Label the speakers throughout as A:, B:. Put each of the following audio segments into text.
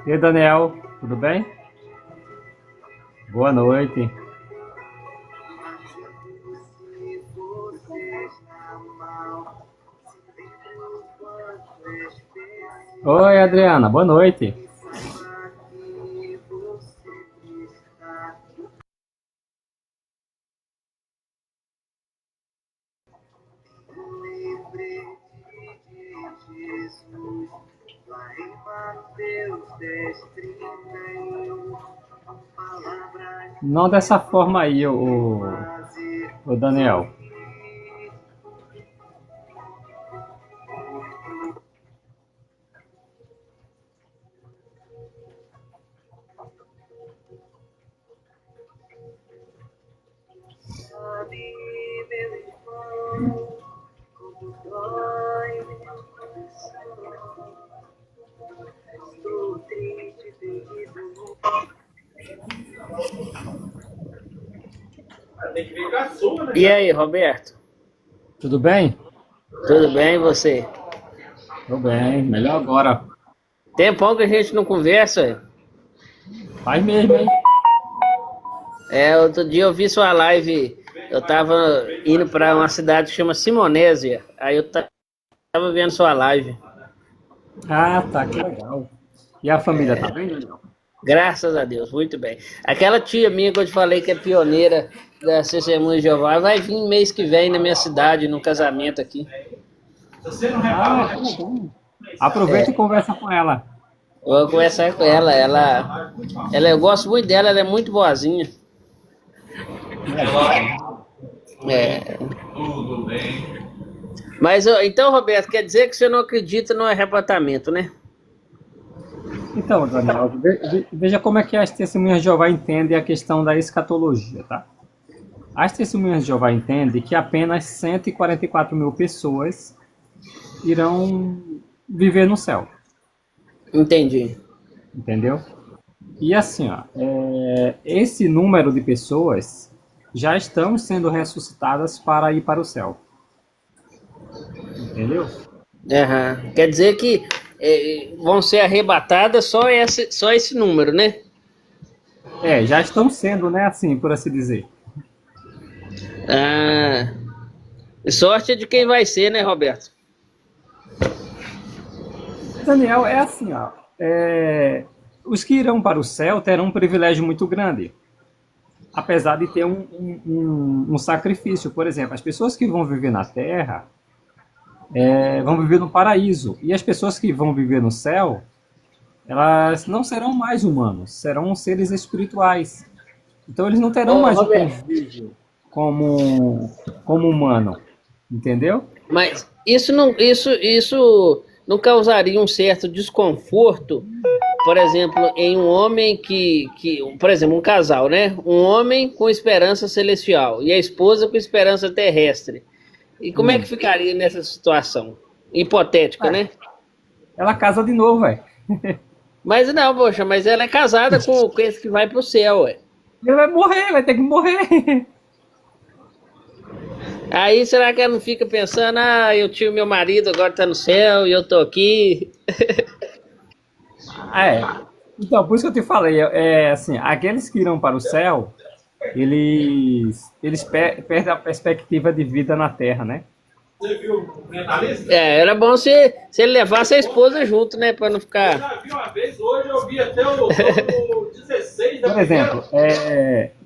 A: E aí, Daniel, tudo bem? Boa noite. Oi, Adriana, boa noite. Não dessa forma aí, o Daniel.
B: E aí, Roberto?
A: Tudo bem?
B: Tudo bem, e você?
A: Tudo bem, melhor agora.
B: Tempão que a gente não conversa, ué.
A: Faz mesmo, hein?
B: Outro dia eu vi sua live, eu tava indo pra uma cidade que chama Simonésia, aí eu tava vendo sua live.
A: Ah, tá, que legal. E a família tá bem, Daniel?
B: Graças a Deus, muito bem. Aquela tia minha que eu te falei que é pioneira da Testemunha de Jeová, vai vir mês que vem na minha cidade, num casamento aqui.
A: Ah, que legal. Aproveita e conversa com ela.
B: Vou conversar com ela, eu gosto muito dela, ela é muito boazinha. É. Mas, então, Roberto, quer dizer que você não acredita no arrebatamento, né?
A: Então, Daniel, veja como é que as testemunhas de Jeová entendem a questão da escatologia, tá? As testemunhas de Jeová entendem que apenas 144 mil pessoas irão viver no céu,
B: Entendi.
A: entendeu? E assim, ó, esse número de pessoas já estão sendo ressuscitadas para ir para o céu, entendeu?
B: Aham. Quer dizer que vão ser arrebatadas só esse número, né?
A: Já estão sendo, né, assim, por assim dizer.
B: Ah, sorte de quem vai ser, né, Roberto?
A: Daniel, é assim, ó, os que irão para o céu terão um privilégio muito grande, apesar de ter um sacrifício. Por exemplo, as pessoas que vão viver na terra vão viver no paraíso, e as pessoas que vão viver no céu, elas não serão mais humanos, serão seres espirituais. Então eles não terão
B: Ô,
A: mais o
B: Roberto,
A: convívio como humano, entendeu?
B: mas isso não causaria um certo desconforto, por exemplo, em um homem por exemplo, um casal, né? Um homem com esperança celestial e a esposa com esperança terrestre. E como é que ficaria nessa situação? Hipotética, né?
A: Ela casa de novo, velho.
B: Mas não, poxa, mas ela é casada com esse que vai pro céu, ué.
A: Ele vai morrer, vai ter que morrer.
B: Aí será que ela não fica pensando, eu tinha o meu marido, agora tá no céu e eu tô aqui?
A: Então, por isso que eu te falei, assim, aqueles que irão para o céu, eles perdem a perspectiva de vida na Terra, né?
C: Você viu o mentalista?
B: Era bom se ele levasse a esposa junto, né, pra não
C: Eu
B: ficar...
C: já vi uma vez, hoje eu vi até o 16 da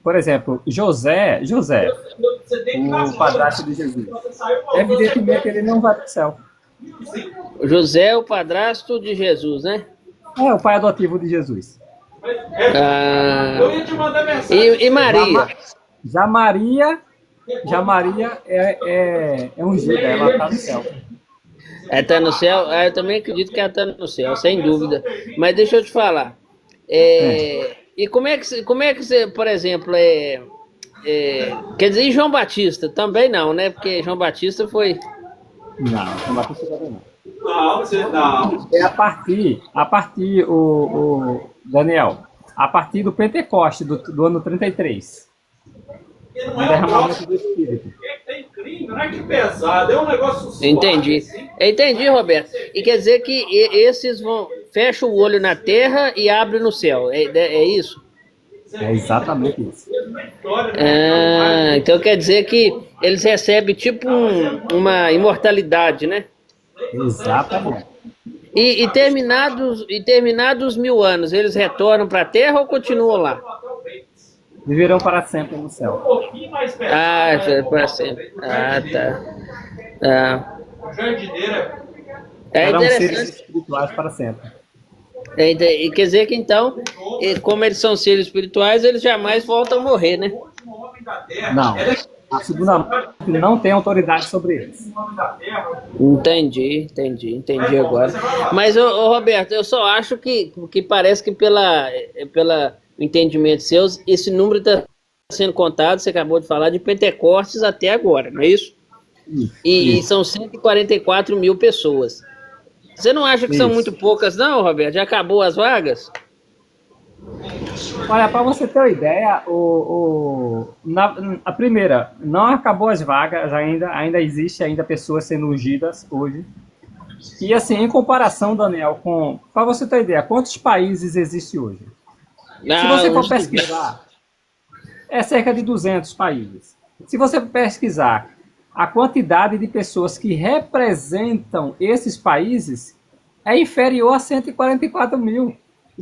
A: Por exemplo, José,
C: Você tem que ir na
A: o padrasto de Jesus,
C: Você saiu
A: evidentemente ele não vai para o céu.
B: José é o padrasto de Jesus, né?
A: É o pai adotivo de Jesus.
C: Eu ia te mandar mensagem.
B: E Maria?
A: Já Maria é ungida, ela está no céu.
B: Ela tá no céu? Eu também acredito que ela tá no céu, sem dúvida. Mas deixa eu te falar. E como é que você, por exemplo, quer dizer, e João Batista? Também não, né? Porque João Batista foi...
A: Não, João Batista também não.
C: Não, você não.
A: É a partir o Daniel, a partir do Pentecoste do ano 33.
C: E não
A: O
C: é um
A: derramamento
C: negócio
A: do Espírito.
C: que tem crime, não é que pesado, é um negócio suave.
B: Entendi.
C: Assim.
B: Entendi, Roberto. E quer dizer que esses fecha o olho na terra e abre no céu. É isso?
A: É exatamente isso.
B: Então quer dizer que eles recebem tipo uma imortalidade, né?
A: Exatamente.
B: E terminados 1000 anos, eles retornam para a terra ou continuam lá?
A: Viverão para sempre no céu.
B: Para sempre. Tá. É
A: Serão seres
B: interessante.
A: espirituais para sempre.
B: E quer dizer que então, como eles são seres espirituais, eles jamais voltam a morrer, né?
A: Não. A segunda morte não tem autoridade sobre eles.
B: Entendi agora. Mas, ô, Roberto, eu só acho que parece que pela entendimento seu, esse número está sendo contado, você acabou de falar, de Pentecostes até agora, não é isso? E são 144 mil pessoas. Você não acha que são muito poucas, não, Roberto? Já acabou as vagas?
A: Olha, para você ter uma ideia, a primeira, não acabou as vagas, ainda existe ainda pessoas sendo ungidas hoje. E assim, em comparação, Daniel, para você ter uma ideia, quantos países existem hoje? Se você for pesquisar, é cerca de 200 países. Se você pesquisar a quantidade de pessoas que representam esses países, é inferior a 144 mil.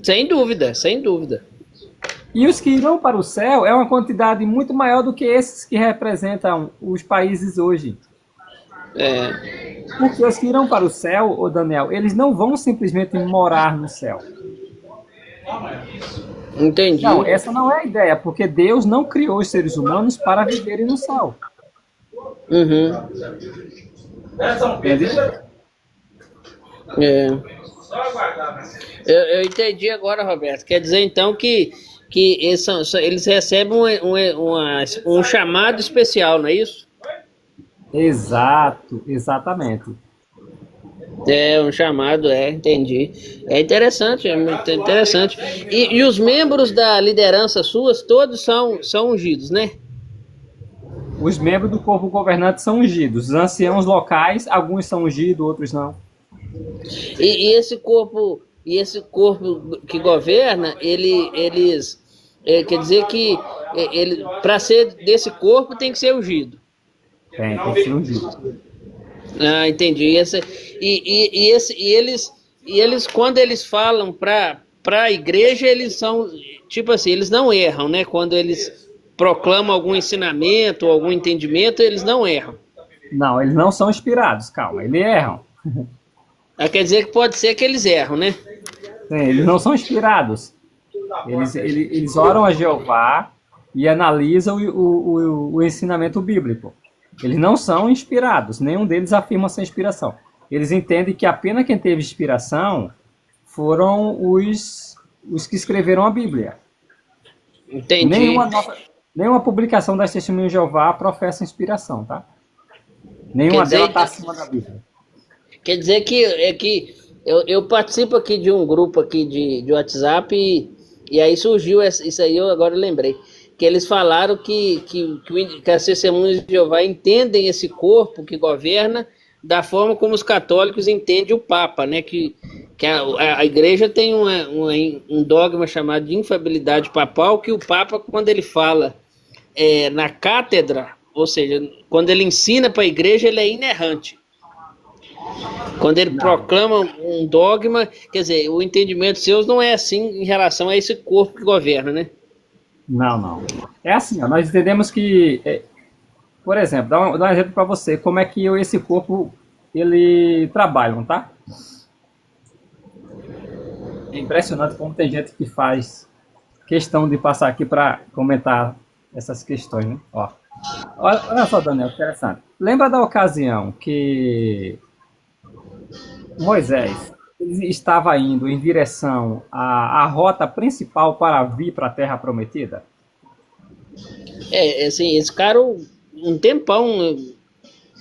B: Sem dúvida.
A: E os que irão para o céu é uma quantidade muito maior do que esses que representam os países hoje. Porque os que irão para o céu, ô Daniel, eles não vão simplesmente morar no céu.
B: Entendi.
A: Não, essa não é a ideia, porque Deus não criou os seres humanos para viverem no céu. Entendeu?
B: Eu entendi agora, Roberto. Quer dizer, então, que eles recebem um chamado especial, não é isso?
A: Exatamente.
B: Um chamado, entendi. É interessante, é muito interessante. E os membros da liderança suas, todos são ungidos, né?
A: Os membros do corpo governante são ungidos. Os anciãos locais, alguns são ungidos, outros não.
B: E esse corpo que governa, quer dizer que para ser desse corpo tem que ser ungido.
A: Tem que ser ungido.
B: Entendi. E eles, quando eles falam para a igreja, eles são, tipo assim, eles não erram, né? Quando eles proclamam algum ensinamento, algum entendimento, eles não erram.
A: Não, eles não são inspirados, calma, eles erram.
B: Quer dizer que pode ser que eles erram, né?
A: Sim, eles não são inspirados. Eles oram a Jeová e analisam o ensinamento bíblico. Eles não são inspirados, nenhum deles afirma essa inspiração. Eles entendem que apenas quem teve inspiração foram os que escreveram a Bíblia.
B: Entendi.
A: Nenhuma publicação das Testemunhas de Jeová professa inspiração, tá? Nenhuma delas está acima da Bíblia.
B: Quer dizer que eu participo aqui de um grupo aqui de WhatsApp e aí surgiu isso aí, eu agora lembrei. Que eles falaram que as Testemunhas de Jeová entendem esse corpo que governa da forma como os católicos entendem o Papa, né? Que a igreja tem um dogma chamado de infalibilidade papal, que o Papa, quando ele fala na cátedra, ou seja, quando ele ensina para a igreja, ele é inerrante. Quando ele proclama um dogma, quer dizer, o entendimento seu não é assim em relação a esse corpo que governa, né?
A: Não. É assim, ó, nós entendemos que, por exemplo, dá um exemplo para você, como é que esse corpo, ele trabalham, tá? É impressionante como tem gente que faz questão de passar aqui para comentar essas questões, né? Ó, olha só, Daniel, interessante. Lembra da ocasião que Moisés estava indo em direção à rota principal para vir para a Terra Prometida?
B: Assim, eles ficaram um tempão.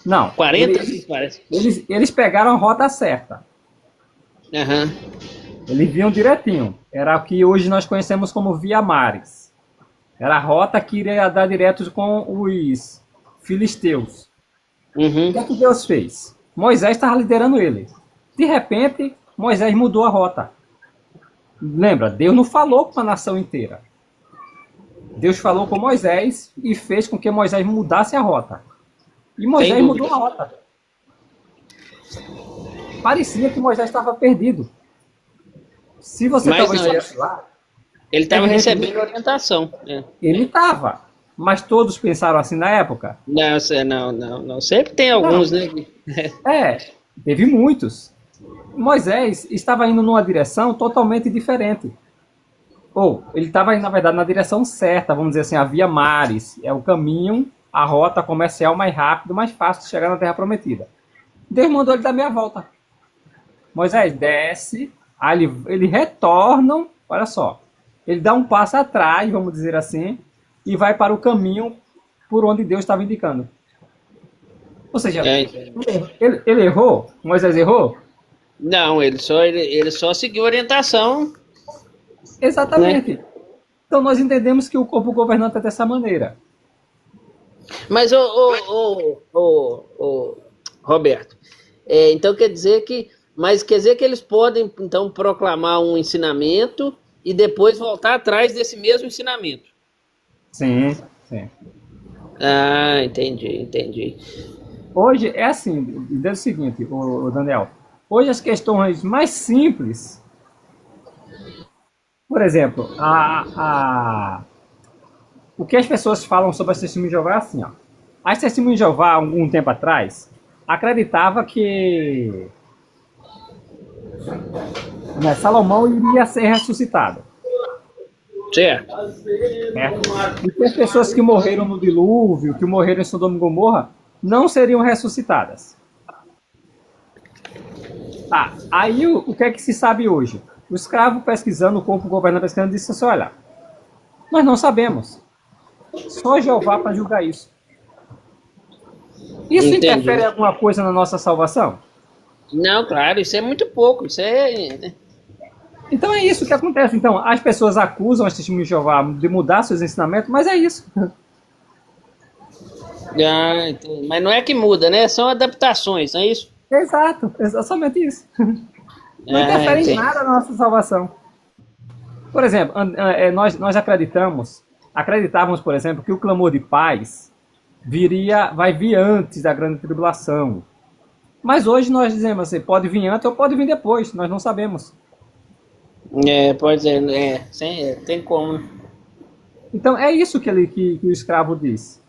A: Não.
B: 40, parece.
A: Eles pegaram a rota certa. Eles vinham direitinho. Era o que hoje nós conhecemos como Via Maris. Era a rota que iria dar direto com os filisteus. O que Deus fez? Moisés estava liderando ele. De repente, Moisés mudou a rota. Lembra, Deus não falou com a nação inteira. Deus falou com Moisés e fez com que Moisés mudasse a rota. E Moisés
B: Sem
A: mudou
B: dúvida.
A: a rota. Parecia que Moisés estava perdido. Se você
B: Mas
A: talvez
B: não,
A: estivesse lá,
B: ele estava
A: evidentemente,
B: recebendo orientação. É.
A: ele estava. Mas todos pensaram assim na época?
B: Não. Sempre tem alguns, né?
A: Teve muitos. Moisés estava indo numa direção totalmente diferente. Ou, ele estava indo, na verdade, na direção certa, vamos dizer assim, havia mares, é o caminho, a rota comercial mais rápido, mais fácil de chegar na Terra Prometida. Deus mandou ele dar meia volta. Moisés desce, aí ele retorna, olha só, ele dá um passo atrás, vamos dizer assim, e vai para o caminho por onde Deus estava indicando. Ou seja, ele errou? Moisés errou?
B: Não, ele só seguiu a orientação.
A: Exatamente.
B: Né?
A: Então nós entendemos que o corpo governante é dessa maneira.
B: Mas, Roberto, então quer dizer que eles podem, então, proclamar um ensinamento e depois voltar atrás desse mesmo ensinamento.
A: Sim, sim.
B: Ah, entendi.
A: Hoje é assim, é o seguinte, o Daniel, hoje as questões mais simples, por exemplo, o que as pessoas falam sobre as testemunhas de Jeová é assim, ó. As testemunhas de Jeová, algum tempo atrás, acreditava que Salomão iria ser ressuscitado.
B: Certo.
A: E que as pessoas que morreram no dilúvio, que morreram em Sodoma e Gomorra, não seriam ressuscitadas. Tá, aí o que é que se sabe hoje? O escravo pesquisando, o corpo governante pesquisando, disse assim, olha, nós não sabemos. Só Jeová para julgar isso. Isso
B: Entendi.
A: interfere em alguma coisa na nossa salvação?
B: Não, claro, isso é muito pouco. Isso é...
A: Então é isso que acontece. Então, as pessoas acusam as testemunhas de Jeová de mudar seus ensinamentos, mas é isso.
B: Ah, entendi. Mas não é que muda, né? São adaptações, não é isso?
A: Exato, somente isso. Não interfere em nada na nossa salvação. Por exemplo, nós acreditávamos, por exemplo, que o clamor de paz vai vir antes da grande tribulação. Mas hoje nós dizemos assim, pode vir antes ou pode vir depois, nós não sabemos.
B: Pode ser, tem como.
A: Então é isso que o escravo diz.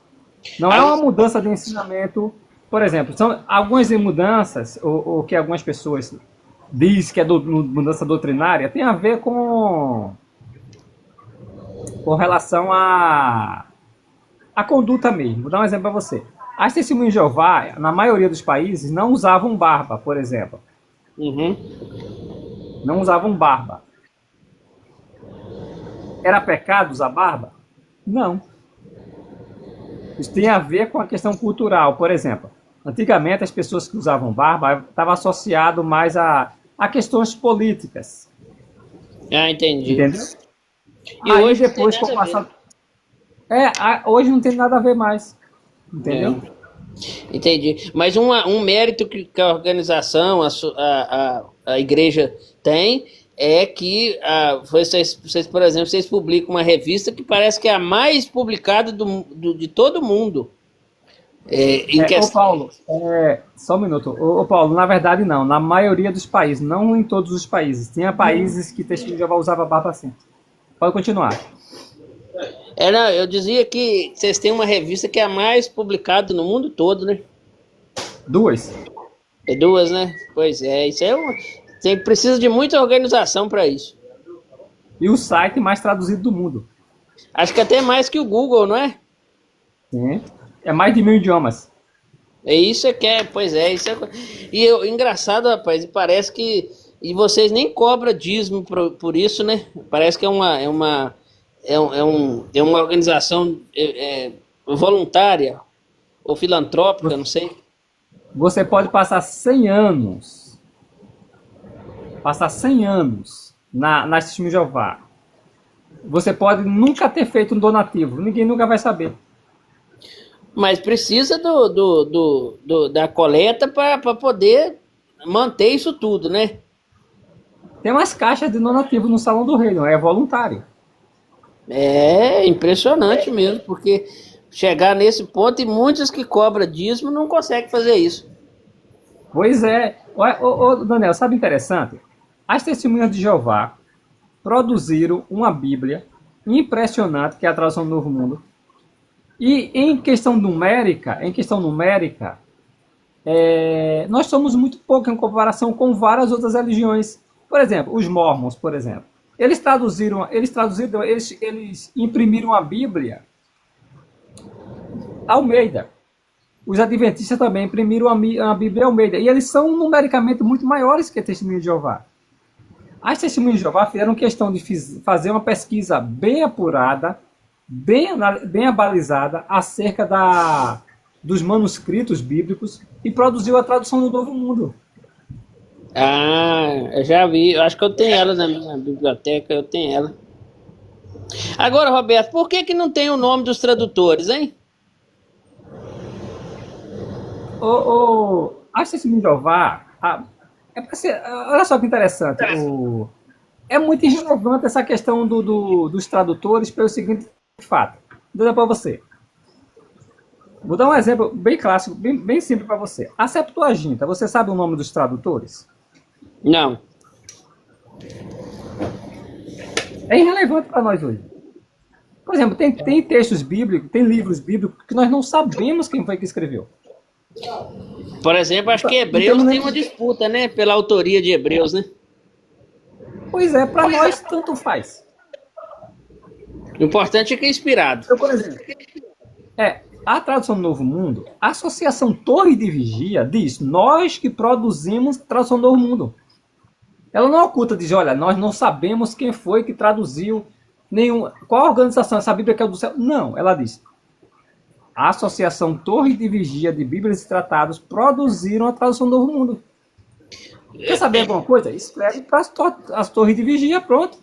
A: Não é uma mudança de ensinamento. Por exemplo, são algumas mudanças, ou que algumas pessoas dizem que é mudança doutrinária, tem a ver com relação à conduta mesmo. Vou dar um exemplo para você. As testemunhas de Jeová, na maioria dos países, não usavam barba, por exemplo.
B: Uhum.
A: Não usavam barba. Era pecado usar barba? Não. Isso tem a ver com a questão cultural. Por exemplo, antigamente as pessoas que usavam barba estavam associado mais a questões políticas.
B: Ah, entendi.
A: Entendeu?
B: E
A: aí
B: hoje
A: depois, com o passado... hoje não tem nada a ver mais. Entendeu?
B: Entendi. Mas um mérito que a organização, a igreja tem, é que vocês, por exemplo, vocês publicam uma revista que parece que é a mais publicada de todo mundo.
A: Ô Paulo, só um minuto. Ô Paulo, na verdade não. Na maioria dos países, não em todos os países. Tinha países que testemunho de Jeová usava barba assim. Pode continuar.
B: Não, eu dizia que vocês têm uma revista que é a mais publicada no mundo todo, né?
A: 2.
B: É 2, né? Pois é, isso precisa de muita organização para isso.
A: E o site mais traduzido do mundo.
B: Acho que até mais que o Google, não é?
A: Sim. É mais de 1000 idiomas.
B: Pois é, engraçado, rapaz, parece que vocês nem cobram dízimo por isso, né? Parece que é uma organização voluntária ou filantrópica, não sei.
A: Você pode passar 100 anos na Testemunha de Jeová. Você pode nunca ter feito um donativo. Ninguém nunca vai saber.
B: Mas precisa da coleta para poder manter isso tudo, né?
A: Tem umas caixas de donativo no Salão do Rei, não é voluntário.
B: É impressionante mesmo, porque chegar nesse ponto e muitos que cobram dízimo não conseguem fazer isso.
A: Pois é. Daniel, sabe interessante? As Testemunhas de Jeová produziram uma Bíblia impressionante, que é a tradução do Novo Mundo. E em questão numérica, nós somos muito pouco em comparação com várias outras religiões. Por exemplo, os Mormons, por exemplo. Eles imprimiram a Bíblia Almeida. Os Adventistas também imprimiram a Bíblia Almeida. E eles são numericamente muito maiores que a Testemunha de Jeová. As Testemunhas de Jeová fizeram questão de fazer uma pesquisa bem apurada, bem abalizada, acerca dos manuscritos bíblicos e produziu a tradução do Novo Mundo.
B: Ah, eu já vi. Eu acho que eu tenho ela na minha biblioteca, eu tenho ela. Agora, Roberto, por que não tem o nome dos tradutores, hein?
A: As Testemunhas de Jeová, olha só que interessante, é muito irrelevante essa questão dos tradutores pelo seguinte fato. Vou dar para você. Vou dar um exemplo bem clássico, bem simples para você. A Septuaginta, você sabe o nome dos tradutores?
B: Não.
A: É irrelevante para nós hoje. Por exemplo, tem textos bíblicos, tem livros bíblicos que nós não sabemos quem foi que escreveu.
B: Por exemplo, acho que Hebreus tem uma disputa, né? Pela autoria de Hebreus, né?
A: Pois é, para nós tanto faz.
B: O importante é que é inspirado.
A: Então, por exemplo, a tradução do Novo Mundo, a Associação Torre de Vigia diz, nós que produzimos a tradução do Novo Mundo. Ela não oculta, diz, olha, nós não sabemos quem foi que traduziu qual organização, essa Bíblia que é do céu. Não, ela diz, a Associação Torre de Vigia de Bíblias e Tratados produziram a tradução do Novo Mundo. Quer saber alguma coisa? Escreve para as torres de vigia, pronto.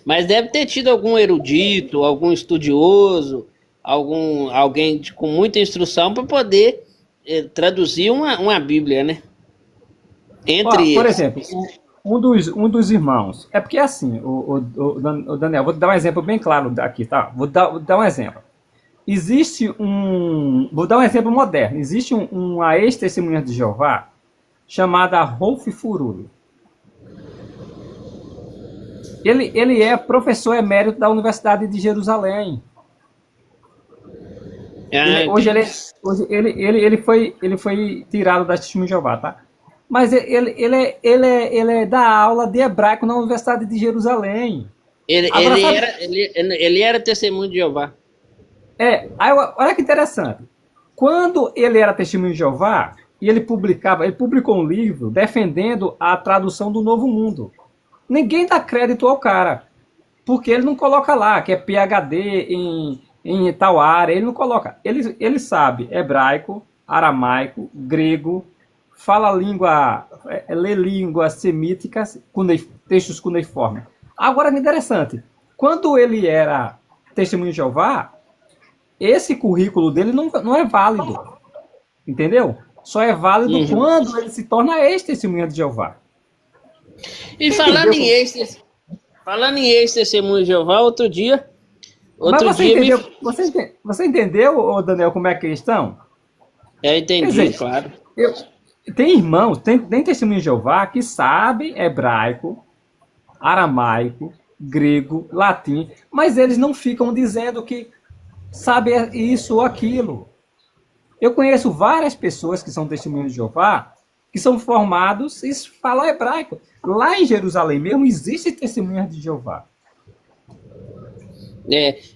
B: Mas deve ter tido algum erudito, algum estudioso, alguém com muita instrução para poder traduzir uma Bíblia, né? Entre eles.
A: Por exemplo, um dos irmãos. É porque assim, o Daniel, vou te dar um exemplo bem claro aqui, tá? Vou dar um exemplo. Vou dar um exemplo moderno. Existe uma ex-testemunha de Jeová chamada Rolf Furuli. Ele é professor emérito da Universidade de Jerusalém. Hoje ele foi tirado da Testemunha de Jeová, tá? Mas ele é da aula de hebraico na Universidade de Jerusalém.
B: Ele era testemunho de Jeová.
A: Olha que interessante. Quando ele era testemunho de Jeová, e ele publicou um livro defendendo a tradução do Novo Mundo. Ninguém dá crédito ao cara, porque ele não coloca lá que é PhD em tal área, ele não coloca. Ele sabe hebraico, aramaico, grego, lê línguas semíticas, textos cuneiformes. Agora, que interessante, quando ele era testemunho de Jeová, esse currículo dele não é válido, entendeu? Só é válido quando ele se torna ex-testemunha de Jeová.
B: E falando em ex-testemunha de Jeová, outro dia...
A: Você entendeu, Daniel, como é a questão?
B: Eu entendi, dizer, claro.
A: Tem irmãos, tem testemunha de Jeová que sabem hebraico, aramaico, grego, latim, mas eles não ficam dizendo que sabe isso ou aquilo. Eu conheço várias pessoas que são testemunhas de Jeová, que são formados e falam hebraico. Lá em Jerusalém mesmo existe testemunhas de Jeová.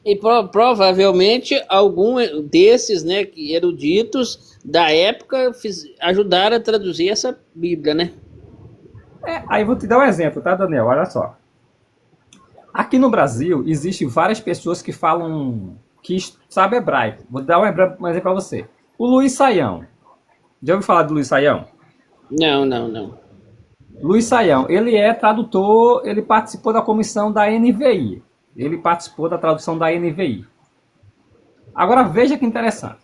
B: E provavelmente algum desses, né, eruditos da época ajudaram a traduzir essa Bíblia, né?
A: Aí vou te dar um exemplo, tá, Daniel? Olha só. Aqui no Brasil, existem várias pessoas que sabem hebraico. Vou dar um exemplo para você. O Luiz Saião. Já ouviu falar do Luiz Saião?
B: Não.
A: Luiz Saião, ele é tradutor, ele participou da comissão da NVI. Ele participou da tradução da NVI. Agora veja que interessante.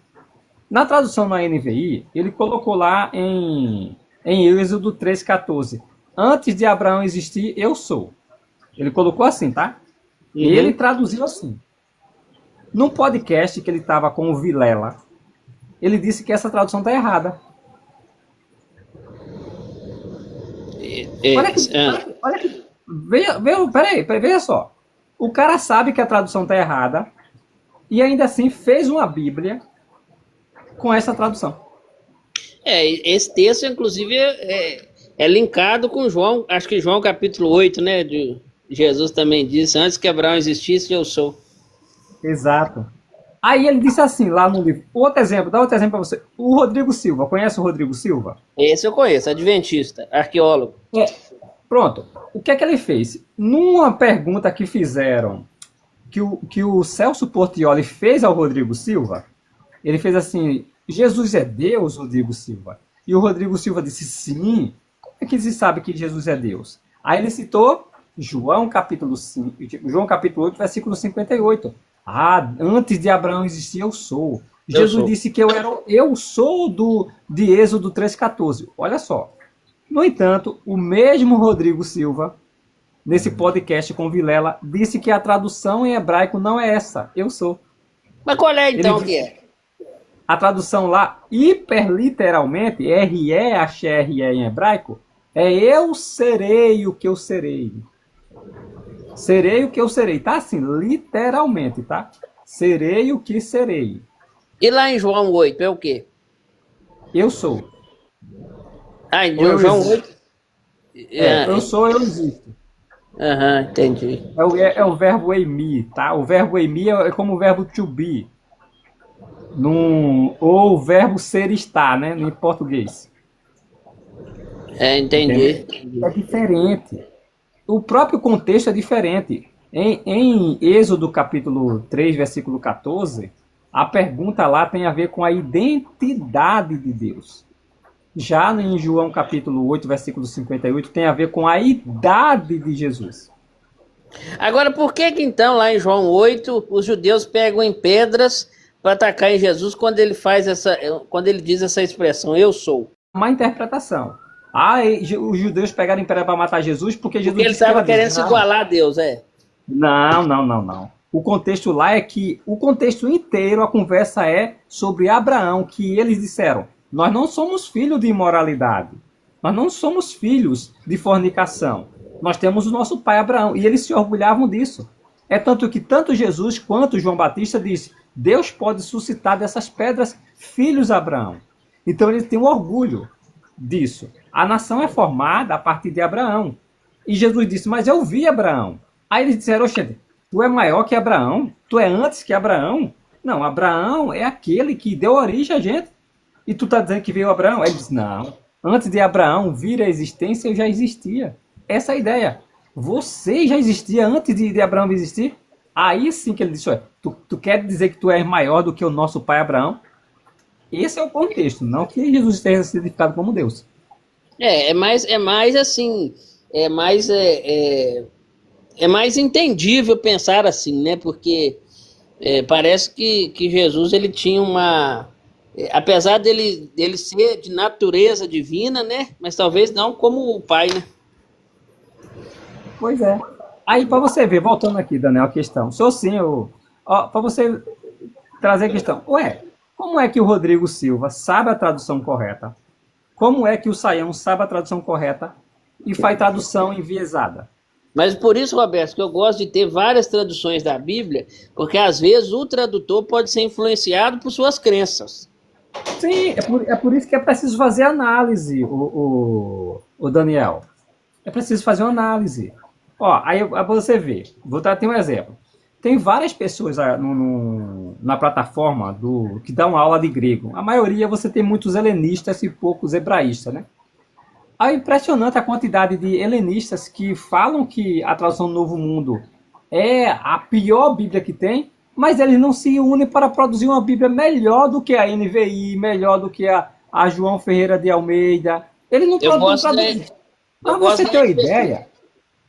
A: Na tradução da NVI, ele colocou lá em Êxodo 3,14. Antes de Abraão existir, eu sou. Ele colocou assim, tá? E
B: Uhum.
A: ele traduziu assim. Num podcast que ele estava com o Vilela, ele disse que essa tradução está errada. Olha que, olha que peraí, veja só. O cara sabe que a tradução está errada e ainda assim fez uma Bíblia com essa tradução.
B: Esse texto, inclusive, é linkado com João, acho que João capítulo 8, né? Jesus também disse, antes que Abraão existisse, eu sou.
A: Exato. Aí ele disse assim, lá no livro. Dá outro exemplo para você. O Rodrigo Silva, conhece o Rodrigo Silva?
B: Esse eu conheço, adventista, arqueólogo.
A: Pronto. O que é que ele fez? Numa pergunta que fizeram, que o Celso Portiolli fez ao Rodrigo Silva, ele fez assim, Jesus é Deus, Rodrigo Silva? E o Rodrigo Silva disse, sim. Como é que se sabe que Jesus é Deus? Aí ele citou João capítulo 8, versículo 58. Antes de Abraão existir, eu sou. Jesus disse que eu sou de Êxodo 3,14. Olha só. No entanto, o mesmo Rodrigo Silva, nesse podcast com Vilela, disse que a tradução em hebraico não é essa, eu sou.
B: Mas qual é então o que é?
A: A tradução lá, hiperliteralmente, R-E em hebraico, é eu serei o que eu serei. Serei o que eu serei, tá? Assim, literalmente, tá? Serei o que serei.
B: E lá em João 8 é o quê?
A: Eu sou.
B: Em João 8?
A: Eu sou, eu existo.
B: Entendi.
A: É o verbo emi, tá? O verbo emi é como o verbo to be. Ou o verbo ser estar, né? Em português.
B: Entendi.
A: É diferente. O próprio contexto é diferente. Em Êxodo capítulo 3, versículo 14, a pergunta lá tem a ver com a identidade de Deus. Já em João capítulo 8, versículo 58, tem a ver com a idade de Jesus.
B: Agora, por que então lá em João 8 os judeus pegam em pedras para atacar em Jesus quando ele diz essa expressão, eu sou?
A: Uma interpretação. Os judeus pegaram em pedra para matar Jesus porque Jesus
B: ele estava querendo se igualar a Deus,
A: Não. O contexto lá é que o contexto inteiro, a conversa é sobre Abraão, que eles disseram, nós não somos filhos de imoralidade, nós não somos filhos de fornicação, nós temos o nosso pai Abraão, e eles se orgulhavam disso. É tanto que tanto Jesus quanto João Batista disse, Deus pode suscitar dessas pedras filhos de Abraão. Então eles têm um orgulho disso. A nação é formada a partir de Abraão. E Jesus disse, mas eu vi Abraão. Aí eles disseram, oxe, tu é maior que Abraão? Tu é antes que Abraão? Não, Abraão é aquele que deu origem a gente. E tu está dizendo que veio Abraão? Aí ele disse, não, antes de Abraão vir a existência, eu já existia. Essa é a ideia. Você já existia antes de Abraão existir? Aí sim que ele disse, tu quer dizer que tu és maior do que o nosso pai Abraão? Esse é o contexto, não que Jesus esteja identificado como Deus.
B: É mais assim, é mais entendível pensar assim, né? Porque parece que Jesus ele tinha apesar dele ser de natureza divina, né? Mas talvez não como o pai, né?
A: Pois é. Aí para você ver, voltando aqui, Daniel, a questão. Sou sim, para você trazer a questão. Como é que o Rodrigo Silva sabe a tradução correta? Como é que o Saião sabe a tradução correta e faz tradução enviesada?
B: Mas por isso, Roberto, que eu gosto de ter várias traduções da Bíblia, porque às vezes o tradutor pode ser influenciado por suas crenças.
A: Sim, é por isso que é preciso fazer análise, o Daniel. É preciso fazer uma análise. Aí você vê, vou trazer um exemplo. Tem várias pessoas na plataforma que dão aula de grego. A maioria você tem muitos helenistas e poucos hebraístas, né? É impressionante a quantidade de helenistas que falam que a tradução do Novo Mundo é a pior Bíblia que tem, mas eles não se unem para produzir uma Bíblia melhor do que a NVI, melhor do que a João Ferreira de Almeida. Eles não produzem. Para você ter uma ideia,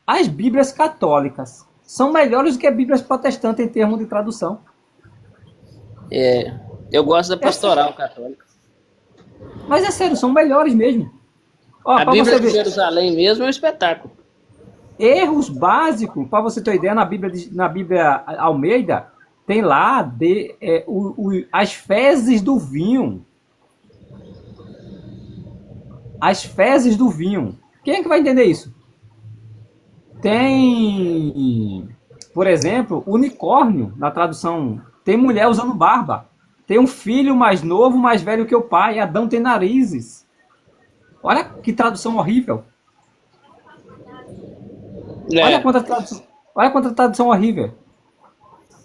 A: as Bíblias católicas são melhores do que as Bíblias protestantes em termos de tradução.
B: Eu gosto da pastoral católica.
A: Mas é sério, são melhores mesmo. Ó,
B: A
A: para
B: Bíblia
A: você
B: de
A: ver,
B: Jerusalém mesmo é um espetáculo.
A: erros básicos, para você ter uma ideia, na Bíblia Almeida, tem lá as fezes do vinho. As fezes do vinho. Quem é que vai entender isso? Tem, por exemplo, unicórnio, na tradução. Tem mulher usando barba. Tem um filho mais novo, mais velho que o pai. Adão tem narizes. Olha que tradução horrível. Olha
B: É.
A: quanta tradução horrível.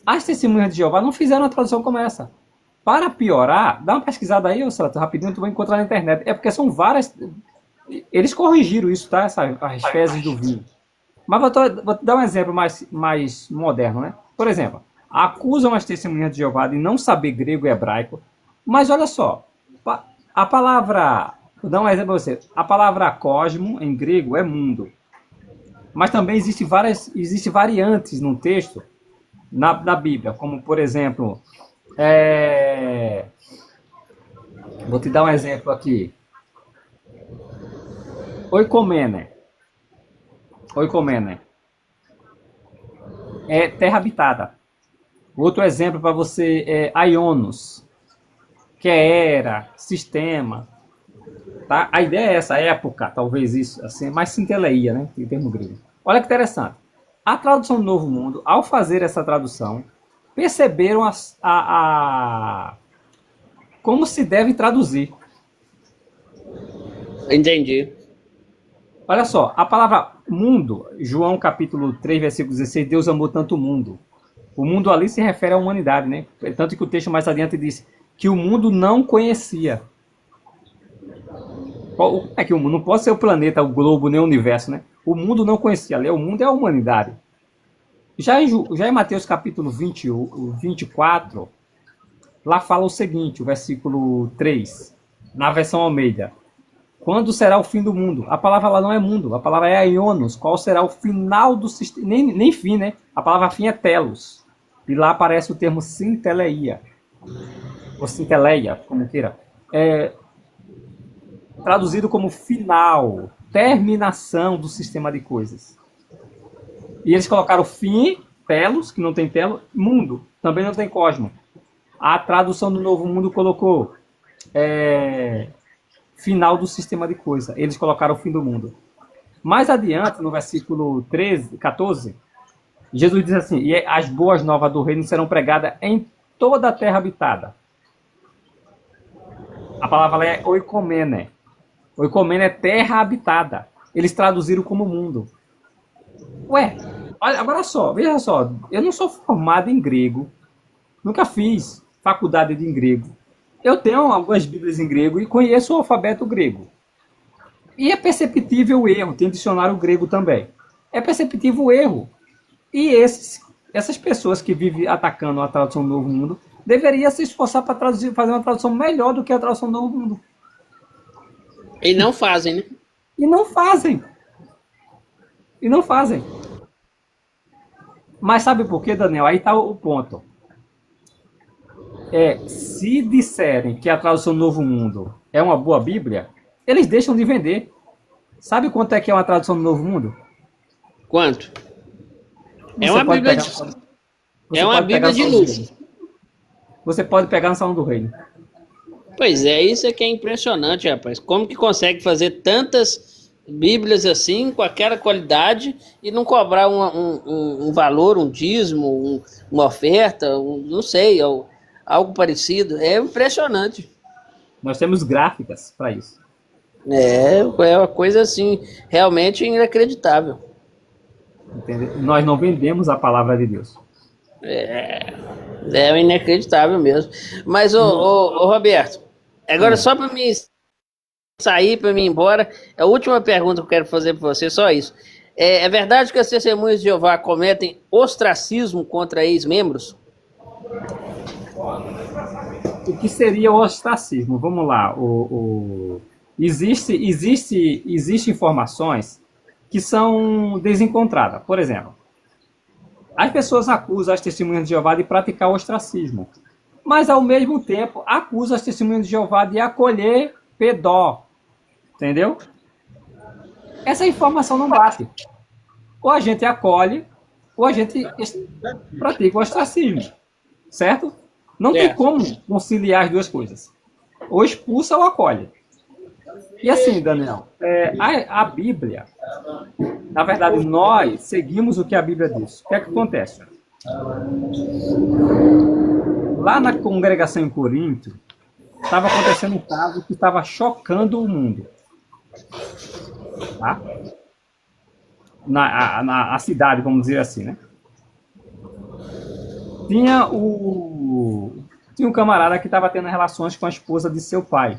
A: As testemunhas de Jeová não fizeram uma tradução como essa. Para piorar, dá uma pesquisada aí, Celso, rapidinho, tu vai encontrar na internet. É porque são várias. Eles corrigiram isso, tá? As fezes do vinho. Mas vou te dar um exemplo mais moderno, né? Por exemplo, acusam as testemunhas de Jeová de não saber grego e hebraico. Mas olha só, a palavra. Vou dar um exemplo para você. A palavra cosmo, em grego, é mundo. Mas também existem variantes no texto, na Bíblia, como por exemplo, vou te dar um exemplo aqui. Oikomene. Oikomene. É terra habitada. Outro exemplo para você é Aionos, que é era, sistema. Tá? A ideia é essa, época, talvez isso, assim, mais centeleia, né, em termo grego. Olha que interessante. A tradução do Novo Mundo, ao fazer essa tradução, perceberam como se deve traduzir.
B: Entendi.
A: Olha só, a palavra mundo, João capítulo 3, versículo 16, Deus amou tanto o mundo. O mundo ali se refere à humanidade, né? Tanto que o texto mais adiante diz que o mundo não conhecia. É que o mundo não pode ser o planeta, o globo, nem o universo, né? O mundo não conhecia. Ali, o mundo é a humanidade. Já em Mateus capítulo 24, lá fala o seguinte, o versículo 3, na versão Almeida. Quando será o fim do mundo? A palavra lá não é mundo, a palavra é aionos. Qual será o final do sistema? Nem fim, né? A palavra fim é telos. E lá aparece o termo sinteleia. Ou sinteleia, como queira. Traduzido como final, terminação do sistema de coisas. E eles colocaram fim, telos, que não tem telo, mundo, também não tem cosmo. A tradução do Novo Mundo colocou final do sistema de coisas. Eles colocaram o fim do mundo. Mais adiante, no versículo 14, Jesus diz assim, e as boas novas do reino serão pregadas em toda a terra habitada. A palavra é oikomene. Oikomene é terra habitada. Eles traduziram como mundo. Ué, olha, agora só, veja só. Eu não sou formado em grego. Nunca fiz faculdade de grego. Eu tenho algumas bíblias em grego e conheço o alfabeto grego. E é perceptível o erro. Tem dicionário grego também. É perceptível o erro. E essas pessoas que vivem atacando a tradução do Novo Mundo deveriam se esforçar para fazer uma tradução melhor do que a tradução do Novo Mundo.
B: E não fazem, né?
A: E não fazem. E não fazem. Mas sabe por quê, Daniel? Aí está o ponto. Se disserem que a tradução do Novo Mundo é uma boa Bíblia, eles deixam de vender. Sabe quanto é que é uma tradução do Novo Mundo?
B: Quanto?
A: Você
B: É uma
A: pode
B: Bíblia
A: pegar-
B: de,
A: você
B: é uma
A: pode pegar
B: Bíblia de
A: no Salão do
B: luz.
A: Reino. Você pode pegar no Salão do Reino.
B: Pois é, isso é que é impressionante, rapaz. Como que consegue fazer tantas Bíblias assim, com aquela qualidade, e não cobrar um valor, um dízimo, uma oferta, não sei, algo parecido. É impressionante.
A: Nós temos gráficas para isso.
B: É uma coisa assim, realmente inacreditável.
A: Entendeu? Nós não vendemos a palavra de Deus.
B: É inacreditável mesmo. Mas, ô Roberto, agora só para mim sair, para mim ir embora, a última pergunta que eu quero fazer para você, só isso. É verdade que as testemunhas de Jeová cometem ostracismo contra ex-membros?
A: O que seria o ostracismo? Vamos lá. Existe informações que são desencontradas. Por exemplo, as pessoas acusam as testemunhas de Jeová de praticar o ostracismo, mas ao mesmo tempo acusam as testemunhas de Jeová de acolher pedó, entendeu? Essa informação não bate. Ou a gente acolhe, ou a gente pratica o ostracismo, certo? Não tem como conciliar as duas coisas. Ou expulsa ou acolhe. E assim, Daniel, a Bíblia, na verdade, nós seguimos o que a Bíblia diz. O que é que acontece? Lá na congregação em Corinto, estava acontecendo um caso que estava chocando o mundo. Tá? Na cidade, vamos dizer assim, né? Tinha um camarada que estava tendo relações com a esposa de seu pai.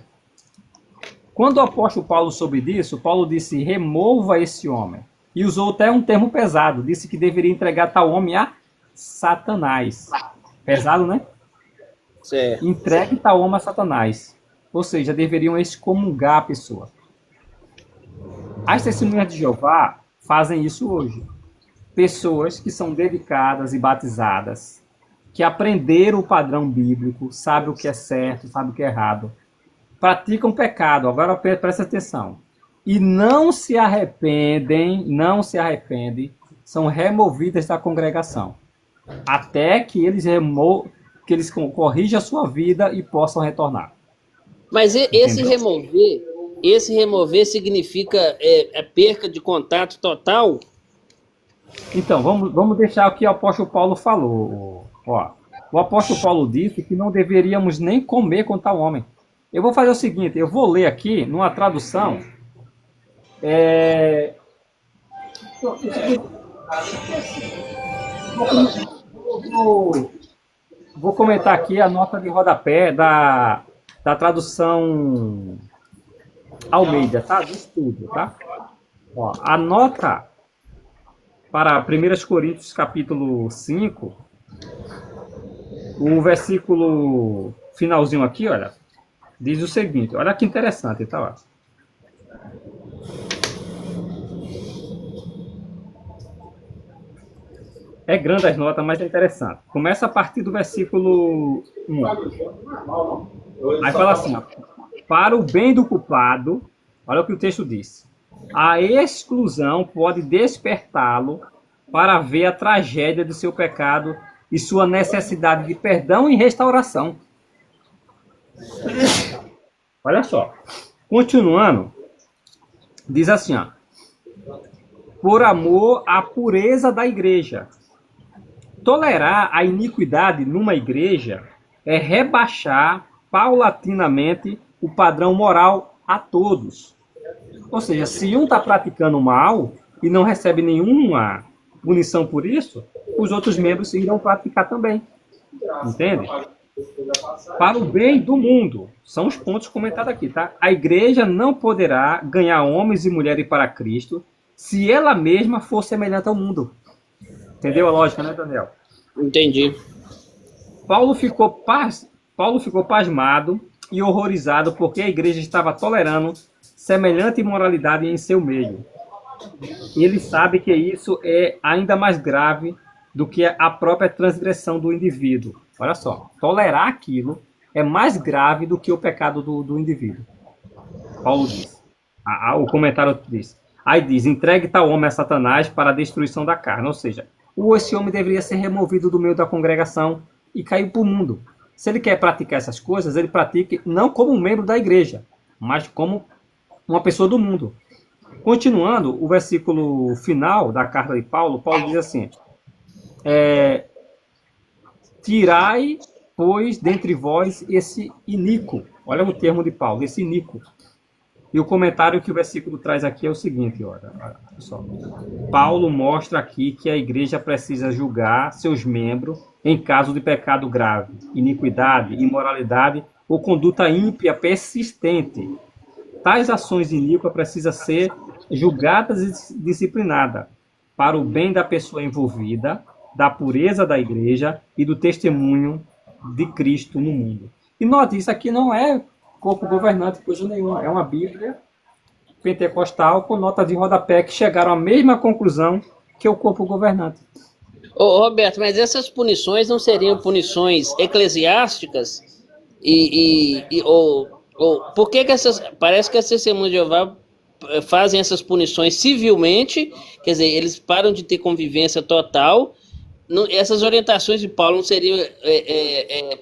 A: Quando o apóstolo Paulo soube disso, Paulo disse, remova esse homem. E usou até um termo pesado, disse que deveria entregar tal homem a Satanás. Pesado, né?
B: Certo.
A: Entregue tal homem a Satanás. Ou seja, deveriam excomungar a pessoa. As testemunhas de Jeová fazem isso hoje. Pessoas que são dedicadas e batizadas, que aprenderam o padrão bíblico, sabem o que é certo, sabem o que é errado, praticam pecado, agora presta atenção, e não se arrependem, são removidas da congregação, até que eles corrijam a sua vida e possam retornar.
B: Mas esse remover significa perca de contato total?
A: Então, vamos deixar o que o apóstolo Paulo falou. Ó, o apóstolo Paulo disse que não deveríamos nem comer com tal homem. Eu vou fazer o seguinte, eu vou ler aqui, numa tradução, vou comentar aqui a nota de rodapé da tradução Almeida, tá? Do estudo, tá? Ó, a nota para 1 Coríntios capítulo 5, o versículo finalzinho aqui, olha, diz o seguinte, olha que interessante, tá? Ó. É grande as notas, mas é interessante. Começa a partir do versículo 1. Aí fala assim, ó, para o bem do culpado, olha o que o texto diz. A exclusão pode despertá-lo para ver a tragédia do seu pecado e sua necessidade de perdão e restauração. Olha só. Continuando, diz assim, ó, por amor à pureza da igreja. Tolerar a iniquidade numa igreja é rebaixar paulatinamente o padrão moral a todos. Ou seja, se um está praticando mal e não recebe nenhuma punição por isso, os outros membros irão praticar também. Entende? Para o bem do mundo. São os pontos comentados aqui, tá? A igreja não poderá ganhar homens e mulheres para Cristo se ela mesma for semelhante ao mundo. Entendeu a lógica, né, Daniel?
B: Entendi.
A: Paulo ficou pasmado e horrorizado porque a igreja estava tolerando semelhante imoralidade em seu meio. Ele sabe que isso é ainda mais grave do que a própria transgressão do indivíduo. Olha só, tolerar aquilo é mais grave do que o pecado do indivíduo. Paulo diz. O comentário diz. Aí diz, entregue tal homem a Satanás para a destruição da carne. Ou seja, esse homem deveria ser removido do meio da congregação e cair para o mundo. Se ele quer praticar essas coisas, ele pratique não como um membro da igreja, mas como uma pessoa do mundo. Continuando, o versículo final da carta de Paulo, Paulo diz assim, tirai, pois, dentre vós esse iníquo. Olha o termo de Paulo, esse iníquo. E o comentário que o versículo traz aqui é o seguinte, olha só. Paulo mostra aqui que a igreja precisa julgar seus membros em caso de pecado grave, iniquidade, imoralidade ou conduta ímpia persistente. Tais ações iníquas precisam ser julgadas e disciplinadas para o bem da pessoa envolvida, da pureza da igreja e do testemunho de Cristo no mundo. E note, isso aqui não é corpo governante, coisa nenhuma. É uma Bíblia pentecostal com nota de rodapé que chegaram à mesma conclusão que o corpo governante.
B: Ô, Roberto, mas essas punições não seriam punições eclesiásticas? Por que essas... Parece que as testemunhas de Jeová fazem essas punições civilmente, quer dizer, eles param de ter convivência total. Essas orientações de Paulo não seriam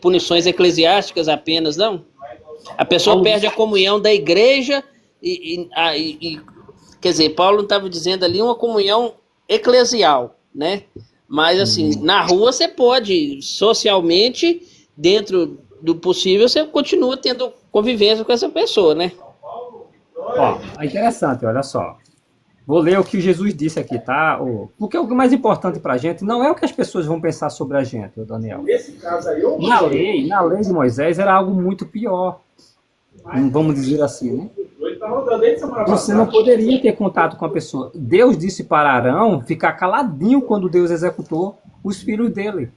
B: punições eclesiásticas apenas, não? A pessoa perde a comunhão da igreja quer dizer, Paulo estava dizendo ali uma comunhão eclesial, né? Mas assim, na rua você pode, socialmente, dentro do possível, você continua tendo convivência com essa pessoa, né?
A: Ó, é interessante, olha só. Vou ler o que Jesus disse aqui, tá? Porque o mais importante para a gente não é o que as pessoas vão pensar sobre a gente, Daniel.
C: Nesse caso aí,
A: Na lei de Moisés era algo muito pior. Vamos dizer assim, né? Você não poderia ter contato com a pessoa. Deus disse para Arão ficar caladinho quando Deus executou os filhos dele.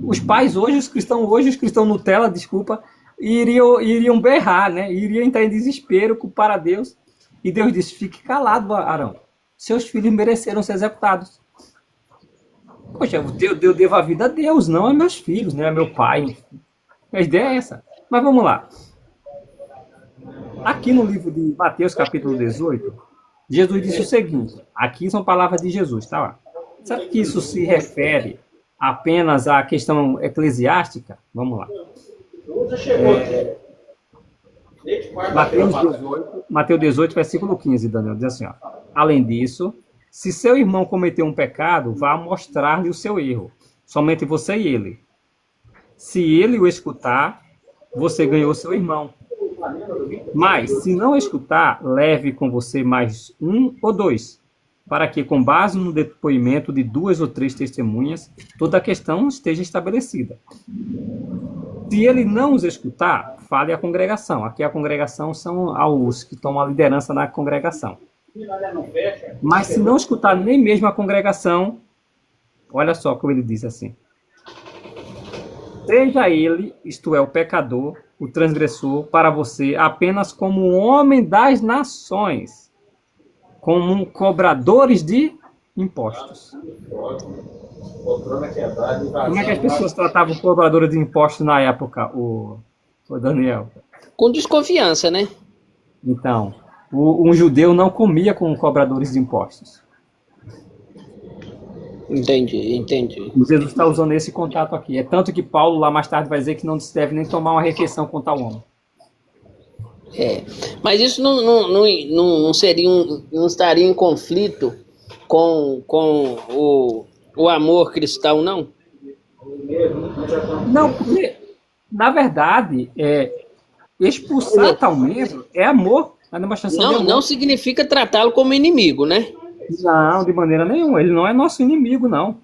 A: Os pais hoje, os cristãos Nutella, desculpa, iriam berrar, né? Iriam entrar em desespero para Deus. E Deus disse, fique calado, Arão. Seus filhos mereceram ser executados. Poxa, eu devo a vida a Deus, não a meus filhos, né? A meu pai. A ideia é essa. Mas vamos lá. Aqui no livro de Mateus, capítulo 18, Jesus disse o seguinte. Aqui são palavras de Jesus, tá lá. Sabe que isso se refere apenas à questão eclesiástica? Vamos lá. Mateus 18, versículo 15, Daniel, diz assim, ó. Além disso, se seu irmão cometeu um pecado, vá mostrar-lhe o seu erro. Somente você e ele. Se ele o escutar, você ganhou seu irmão. Mas, se não escutar, leve com você mais um ou dois, para que, com base no depoimento de 2 ou 3 testemunhas, toda a questão esteja estabelecida. Se ele não os escutar, fale à congregação. Aqui a congregação são os que tomam a liderança na congregação. Mas se não escutar nem mesmo a congregação, olha só como ele diz assim. Seja ele, isto é, o pecador, o transgressor, para você, apenas como um homem das nações, como cobradores de impostos. Como é que as pessoas tratavam cobradores de impostos na época, o Daniel?
B: Com desconfiança, né?
A: Então, um judeu não comia com cobradores de impostos.
B: Entendi.
A: Jesus está usando esse contato aqui. É tanto que Paulo lá mais tarde vai dizer que não se deve nem tomar uma refeição com tal homem.
B: Mas isso não seria não estaria em conflito com o amor cristão, não?
A: Não, porque, na verdade, expulsar tal membro é amor. A demonstração de amor.
B: Não significa tratá-lo como inimigo, né?
A: Não, de maneira nenhuma. Ele não é nosso inimigo, não.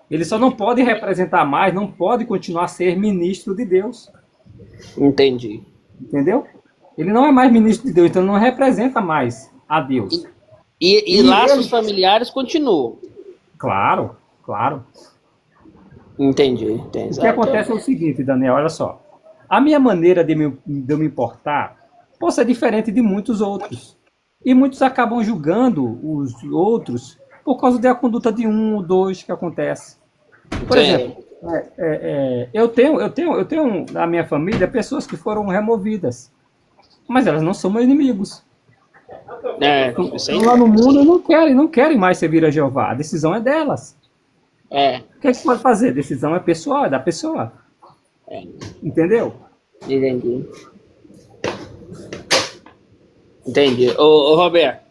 A: Ele só não pode representar mais, não pode continuar a ser ministro de Deus.
B: Entendi.
A: Entendeu? Ele não é mais ministro de Deus, então não representa mais a Deus.
B: E laços familiares continuam.
A: Claro.
B: Entendi.
A: O que acontece é o seguinte, Daniel, olha só. A minha maneira de eu me importar pode ser diferente de muitos outros. E muitos acabam julgando os outros por causa da conduta de um ou dois que acontece. Por exemplo, eu tenho na minha família pessoas que foram removidas, mas elas não são meus inimigos. Estão lá no mundo e não querem mais servir a Jeová. A decisão é delas. O que é que você pode fazer? A decisão é pessoal, é da pessoa. Entendeu?
B: Entendi. Ô Roberto,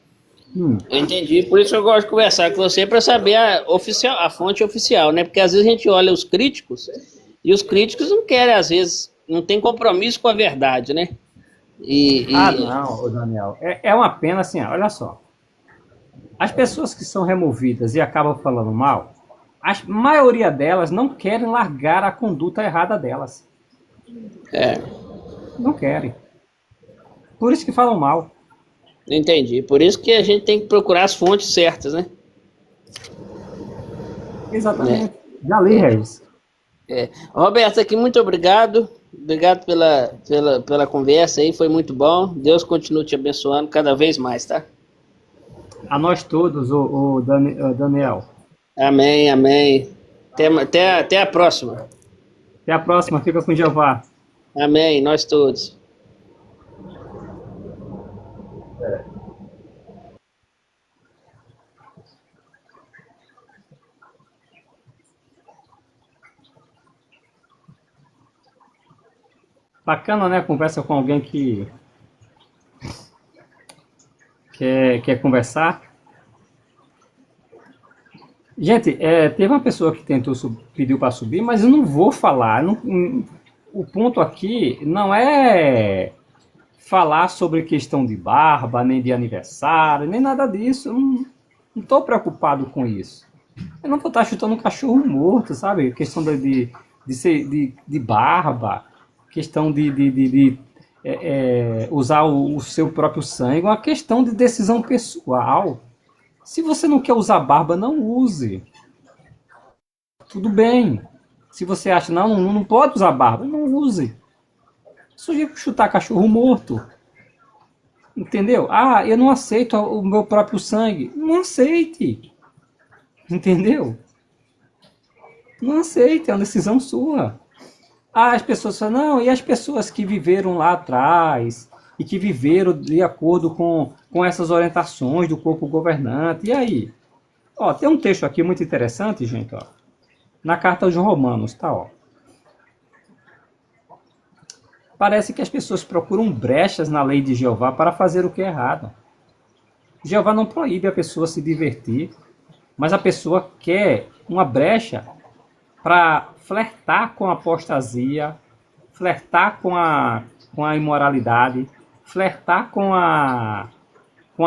B: eu entendi, por isso eu gosto de conversar com você para saber a fonte oficial, né? Porque às vezes a gente olha os críticos e os críticos não querem, às vezes, não tem compromisso com a verdade, né?
A: Não, Daniel. É uma pena assim, olha só. As pessoas que são removidas e acabam falando mal, a maioria delas não querem largar a conduta errada delas. Não querem. Por isso que falam mal.
B: Entendi. Por isso que a gente tem que procurar as fontes certas, né?
A: Exatamente. Já li, Regis.
B: Roberto, aqui, muito obrigado. Obrigado pela conversa aí, foi muito bom. Deus continue te abençoando cada vez mais, tá?
A: A nós todos, o Daniel.
B: Amém. Até a próxima.
A: Até a próxima, fica com Jeová.
B: Amém, nós todos.
A: Bacana, né? Conversa com alguém que quer conversar. Gente, teve uma pessoa que pediu para subir, mas eu não vou falar. O ponto aqui não é falar sobre questão de barba, nem de aniversário, nem nada disso. Eu não estou preocupado com isso. Eu não vou estar chutando um cachorro morto, sabe? Questão de barba, questão de usar o seu próprio sangue, uma questão de decisão pessoal. Se você não quer usar barba, não use. Tudo bem. Se você acha, não pode usar barba, não use. Sujeito chutar cachorro morto. Entendeu? Ah, eu não aceito o meu próprio sangue. Não aceite. Entendeu? Não aceite, é uma decisão sua. Ah, as pessoas falam, não, e as pessoas que viveram lá atrás e que viveram de acordo com essas orientações do corpo governante, e aí? Ó, tem um texto aqui muito interessante, gente, ó, na carta aos Romanos, tá, ó. Parece que as pessoas procuram brechas na lei de Jeová para fazer o que é errado. Jeová não proíbe a pessoa se divertir, mas a pessoa quer uma brecha para flertar com a apostasia, flertar com a imoralidade, flertar com a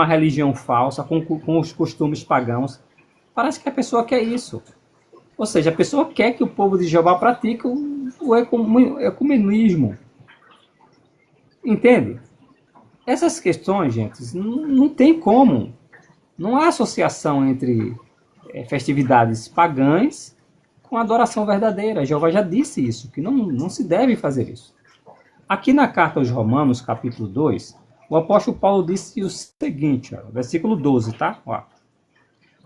A: religião falsa, com os costumes pagãos. Parece que a pessoa quer isso. Ou seja, a pessoa quer que o povo de Jeová pratique o ecumenismo. Entende? Essas questões, gente, não tem como. Não há associação entre festividades pagãs com adoração verdadeira. Jeová já disse isso, que não se deve fazer isso. Aqui na carta aos Romanos, capítulo 2, o apóstolo Paulo disse o seguinte, ó, versículo 12, tá? Ó.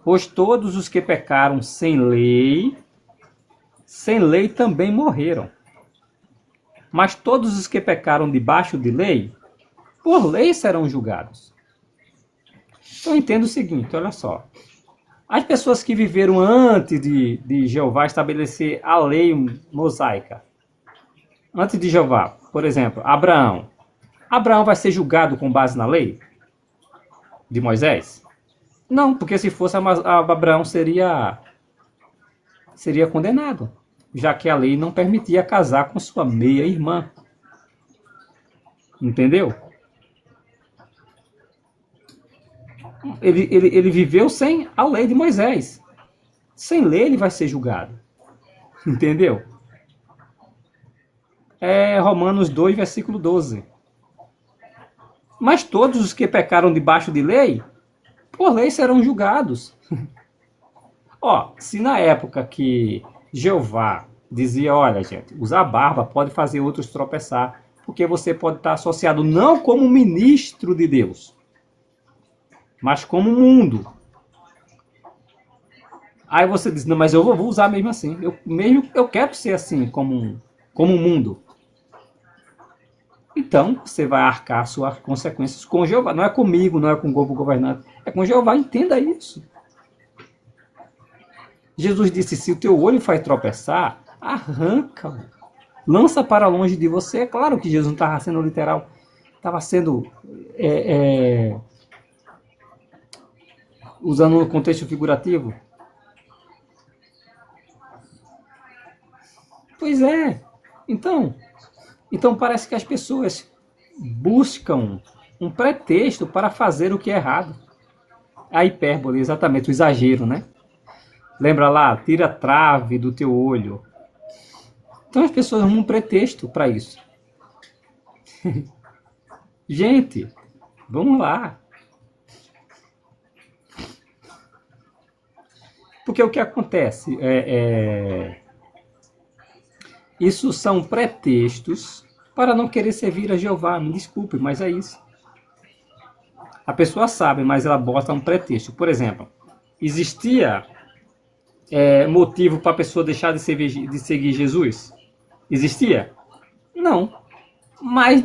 A: Pois todos os que pecaram sem lei também morreram. Mas todos os que pecaram debaixo de lei, por lei serão julgados. Então entenda o seguinte, olha só. As pessoas que viveram antes de Jeová estabelecer a lei mosaica, antes de Jeová, por exemplo, Abraão. Abraão vai ser julgado com base na lei de Moisés? Não, porque se fosse Abraão seria condenado, já que a lei não permitia casar com sua meia-irmã. Entendeu? Ele viveu sem a lei de Moisés. Sem lei ele vai ser julgado. Entendeu? É Romanos 2, versículo 12. Mas todos os que pecaram debaixo de lei, por lei serão julgados. Ó, se na época que Jeová dizia, olha gente, usar barba pode fazer outros tropeçar, porque você pode estar associado não como ministro de Deus, mas como mundo. Aí você diz, não, mas eu vou usar mesmo assim. Eu quero ser assim, como mundo. Então, você vai arcar suas consequências com Jeová. Não é comigo, não é com o povo governante. É com Jeová, entenda isso. Jesus disse, se o teu olho faz tropeçar, arranca-o. Lança para longe de você. É claro que Jesus não estava sendo literal. Estava sendo... usando um contexto figurativo. Pois é. Então parece que as pessoas buscam um pretexto para fazer o que é errado. A hipérbole, exatamente, o exagero, né? Lembra lá, tira a trave do teu olho. Então as pessoas arrumam um pretexto para isso. Gente, vamos lá. Porque o que acontece isso são pretextos para não querer servir a Jeová. Me desculpe, mas é isso. A pessoa sabe, mas ela bota um pretexto. Por exemplo, existia motivo para a pessoa deixar de seguir Jesus? Existia? Não. Mas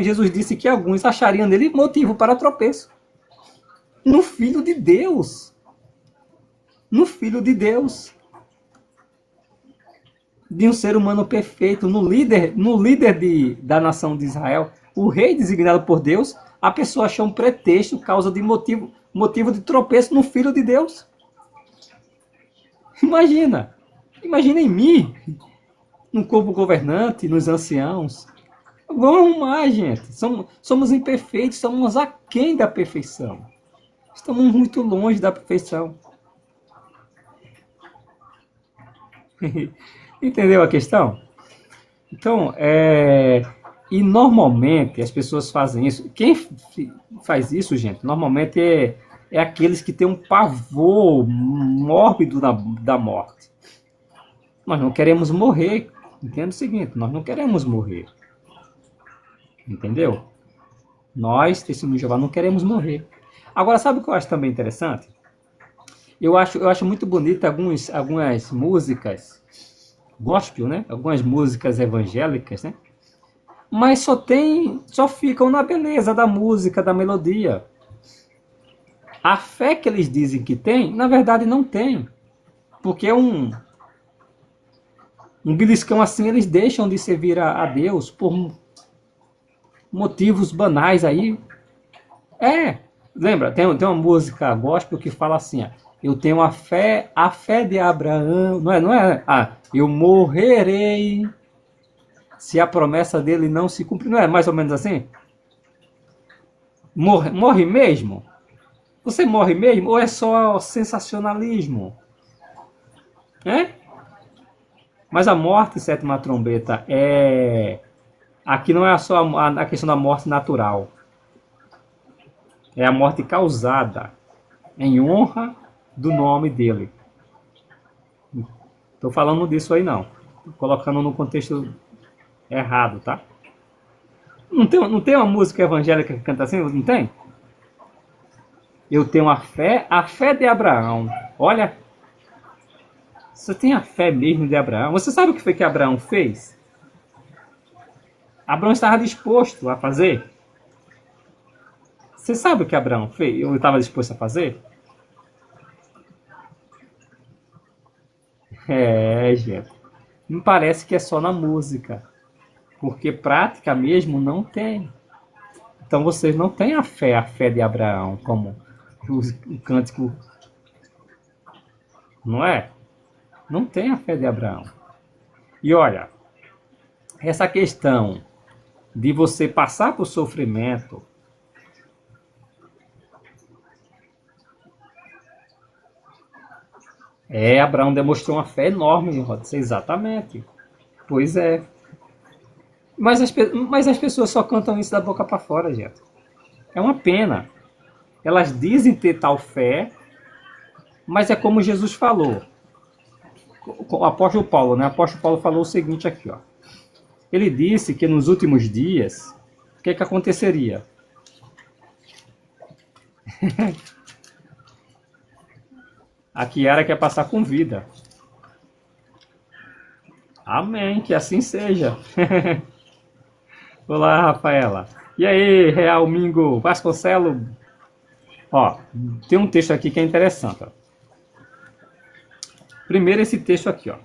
A: Jesus disse que alguns achariam nele motivo para tropeço. No Filho de Deus. No Filho de Deus. de um ser humano perfeito, no líder da nação de Israel, o rei designado por Deus, a pessoa achou um pretexto, causa de motivo de tropeço no Filho de Deus. Imagina em mim, no corpo governante, nos anciãos. Vamos arrumar, gente. Somos imperfeitos, somos aquém da perfeição. Estamos muito longe da perfeição. Entendeu a questão? Então, e normalmente as pessoas fazem isso. Quem faz isso, gente, normalmente é aqueles que têm um pavor mórbido da morte. Nós não queremos morrer. Entenda o seguinte, nós não queremos morrer. Entendeu? Nós, testemunhos de Jeová, não queremos morrer. Agora, sabe o que eu acho também interessante? Eu acho muito bonito algumas músicas gospel, né? Algumas músicas evangélicas, né? Mas só ficam na beleza da música, da melodia. A fé que eles dizem que tem, na verdade não tem. Porque um beliscão assim, eles deixam de servir a Deus por motivos banais aí. Lembra, tem uma música gospel que fala assim, ó, eu tenho a fé de Abraão, não é? Eu morrerei se a promessa dele não se cumprir, não é mais ou menos assim? Morre mesmo? Você morre mesmo ou é só sensacionalismo? Mas a morte, sétima trombeta, aqui não é só a questão da morte natural. É a morte causada em honra do nome dele. Estou falando disso aí não. Tô colocando no contexto errado, tá? Não tem uma música evangélica que canta assim? Não tem? Eu tenho a fé de Abraão. Olha, você tem a fé mesmo de Abraão? Você sabe o que foi que Abraão fez? Abraão estava disposto a fazer. Você sabe o que Abraão fez? Eu estava disposto a fazer? Gente. Me parece que é só na música. Porque prática mesmo não tem. Então vocês não têm a fé de Abraão, como o cântico. Não é? Não tem a fé de Abraão. E olha, essa questão de você passar por sofrimento, Abraão demonstrou uma fé enorme, Rodson, exatamente. Pois é. Mas as pessoas só cantam isso da boca para fora, gente. É uma pena. Elas dizem ter tal fé, mas é como Jesus falou. O apóstolo Paulo, né? O apóstolo Paulo falou o seguinte aqui, ó. Ele disse que nos últimos dias, o que aconteceria? A Kiara quer passar com vida. Amém, que assim seja. Olá, Rafaela. E aí, Real Mingo Vasconcelos? Ó, tem um texto aqui que é interessante. Ó. Primeiro esse texto aqui, ó,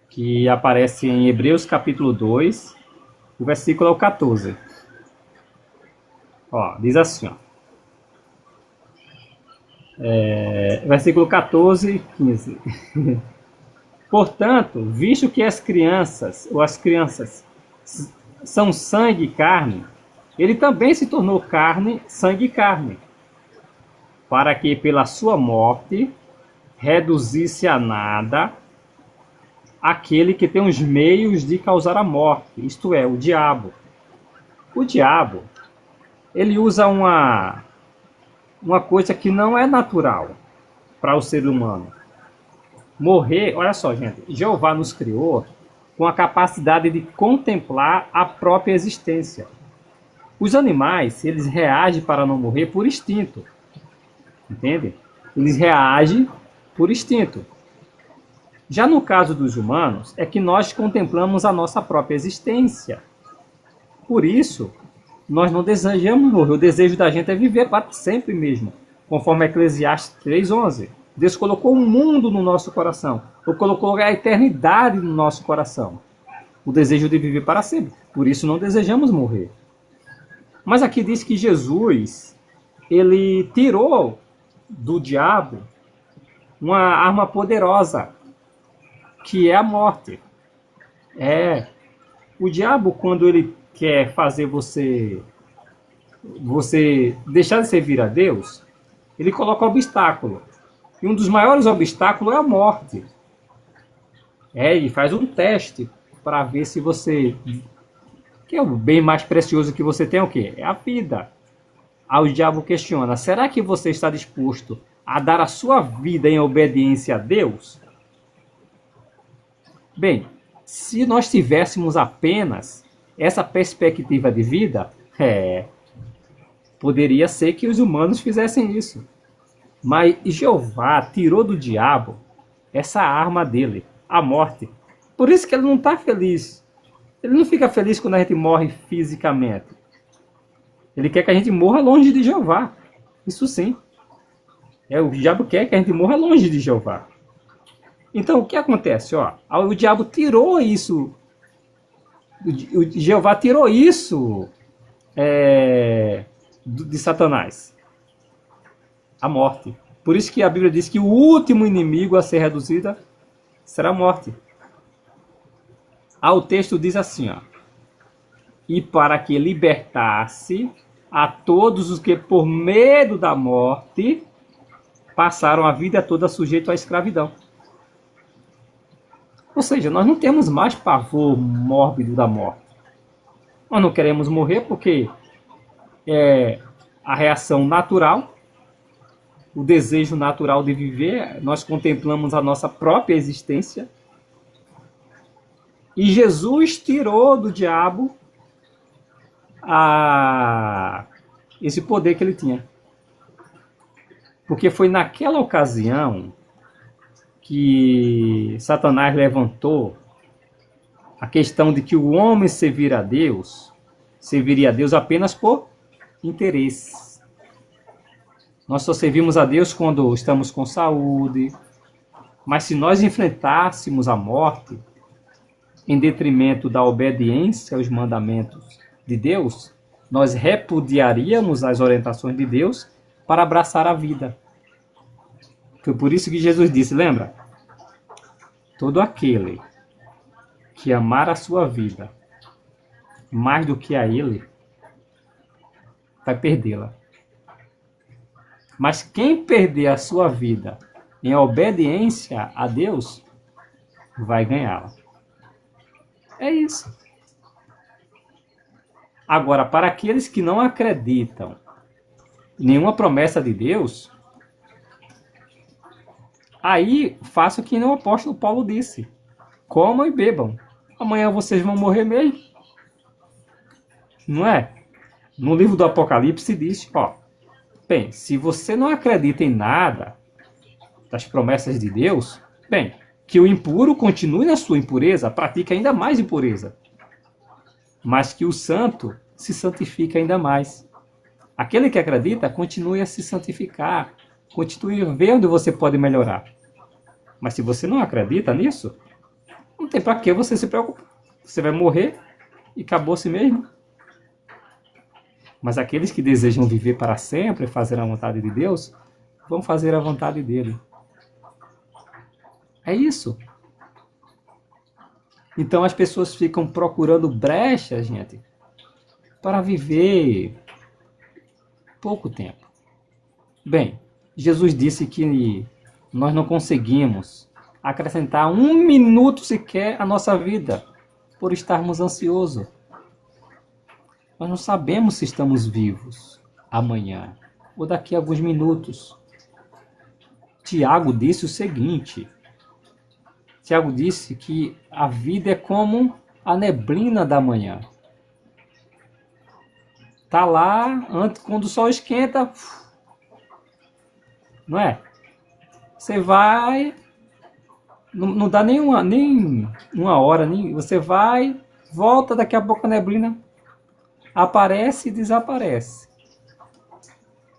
A: que aparece em Hebreus capítulo 2, o versículo 14. Ó, diz assim, ó. Versículo 14 e 15. Portanto, visto que as crianças são sangue e carne, ele também se tornou carne, sangue e carne, para que pela sua morte reduzisse a nada aquele que tem os meios de causar a morte, isto é, o diabo. O diabo, ele usa uma coisa que não é natural para o ser humano. Morrer, olha só, gente, Jeová nos criou com a capacidade de contemplar a própria existência. Os animais, eles reagem para não morrer por instinto. Entende? Eles reagem por instinto. Já no caso dos humanos, é que nós contemplamos a nossa própria existência. Por isso, nós não desejamos morrer. O desejo da gente é viver para sempre mesmo, conforme Eclesiastes 3:11. Deus colocou o mundo no nosso coração, ou colocou a eternidade no nosso coração. O desejo de viver para sempre. Por isso não desejamos morrer. Mas aqui diz que Jesus, ele tirou do diabo uma arma poderosa, que é a morte. O diabo, quando ele quer fazer você deixar de servir a Deus, ele coloca obstáculo. E um dos maiores obstáculos é a morte. Ele faz um teste para ver se você... Que é o bem mais precioso que você tem, é o quê? É a vida. Aí o diabo questiona, será que você está disposto a dar a sua vida em obediência a Deus? Bem, se nós tivéssemos apenas essa perspectiva de vida, poderia ser que os humanos fizessem isso. Mas Jeová tirou do diabo essa arma dele, a morte. Por isso que ele não está feliz. Ele não fica feliz quando a gente morre fisicamente. Ele quer que a gente morra longe de Jeová. Isso sim. O diabo quer que a gente morra longe de Jeová. Então o que acontece? O diabo tirou isso. O Jeová tirou isso de Satanás. A morte. Por isso que a Bíblia diz que o último inimigo a ser reduzido será a morte. O texto diz assim, e para que libertasse a todos os que por medo da morte passaram a vida toda sujeitos à escravidão. Ou seja, nós não temos mais pavor mórbido da morte. Nós não queremos morrer porque é a reação natural, o desejo natural de viver, nós contemplamos a nossa própria existência. E Jesus tirou do diabo esse poder que ele tinha. Porque foi naquela ocasião que Satanás levantou a questão de que o homem serviria a Deus apenas por interesse. Nós só servimos a Deus quando estamos com saúde. Mas se nós enfrentássemos a morte em detrimento da obediência aos mandamentos de Deus, nós repudiaríamos as orientações de Deus para abraçar a vida. Foi por isso que Jesus disse, lembra? Todo aquele que amar a sua vida mais do que a ele, vai perdê-la. Mas quem perder a sua vida em obediência a Deus, vai ganhá-la. É isso. Agora, para aqueles que não acreditam em nenhuma promessa de Deus, aí faça o que o apóstolo Paulo disse. Comam e bebam. Amanhã vocês vão morrer mesmo. Não é? No livro do Apocalipse diz, bem, se você não acredita em nada das promessas de Deus, bem, que o impuro continue na sua impureza, pratique ainda mais impureza. Mas que o santo se santifique ainda mais. Aquele que acredita, continue a se santificar. Continue a ver onde você pode melhorar. Mas se você não acredita nisso, não tem para que você se preocupar. Você vai morrer e acabou-se mesmo. Mas aqueles que desejam viver para sempre e fazer a vontade de Deus, vão fazer a vontade dele. É isso. Então as pessoas ficam procurando brechas, gente, para viver pouco tempo. Bem, Jesus disse que nós não conseguimos acrescentar 1 minuto sequer à nossa vida por estarmos ansiosos. Nós não sabemos se estamos vivos amanhã ou daqui a alguns minutos. Tiago disse o seguinte. Tiago disse que a vida é como a neblina da manhã. Está lá, antes, quando o sol esquenta, não é? Você vai, não dá nem uma hora, você vai, volta, daqui a pouco a neblina aparece e desaparece.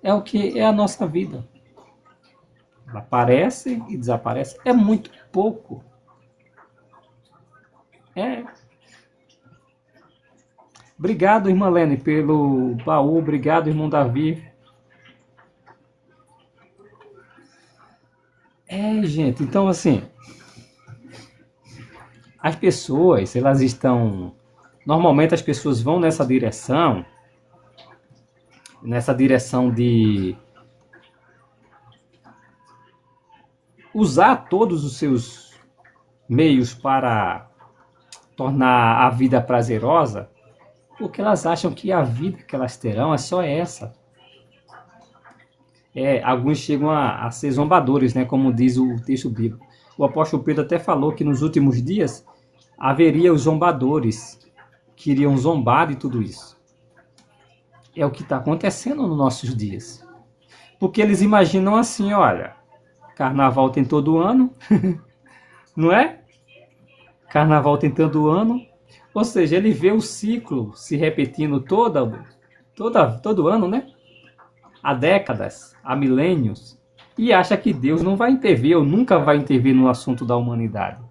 A: É o que é a nossa vida. Ela aparece e desaparece. É muito pouco. É. Obrigado, irmã Lene, pelo baú. Obrigado, irmão Davi. Gente, então assim, as pessoas, elas estão... Normalmente as pessoas vão nessa direção de usar todos os seus meios para tornar a vida prazerosa, porque elas acham que a vida que elas terão é só essa. Alguns chegam a ser zombadores, né, como diz o texto bíblico. O apóstolo Pedro até falou que nos últimos dias haveria os zombadores que iriam zombar de tudo isso. É o que está acontecendo nos nossos dias. Porque eles imaginam assim, olha, carnaval tem todo ano, não é? Carnaval tem todo ano, ou seja, ele vê o ciclo se repetindo todo ano, né? Há décadas, há milênios, e acha que Deus não vai intervir ou nunca vai intervir no assunto da humanidade.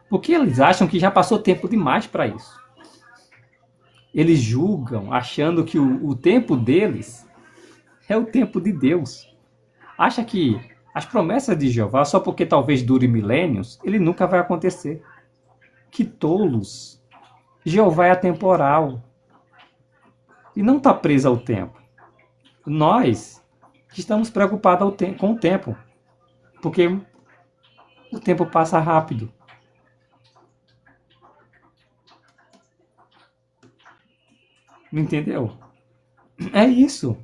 A: Porque eles acham que já passou tempo demais para isso. Eles julgam, achando que o tempo deles é o tempo de Deus. Acha que as promessas de Jeová, só porque talvez dure milênios, ele nunca vai acontecer. Que tolos! Jeová é atemporal. E não está preso ao tempo. Nós estamos preocupados com o tempo. Porque o tempo passa rápido. Não entendeu? É isso.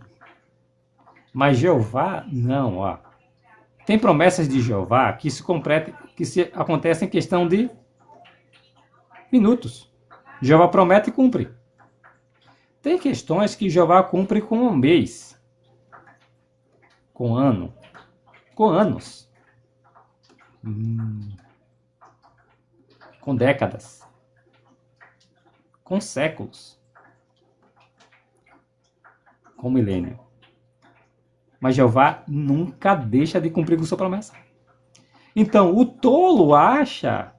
A: Mas Jeová, não, ó. Tem promessas de Jeová que se acontecem em questão de minutos. Jeová promete e cumpre. Tem questões que Jeová cumpre com um mês, com ano, com anos, com décadas, com séculos, com milênio. Mas Jeová nunca deixa de cumprir com sua promessa. Então, o tolo acha,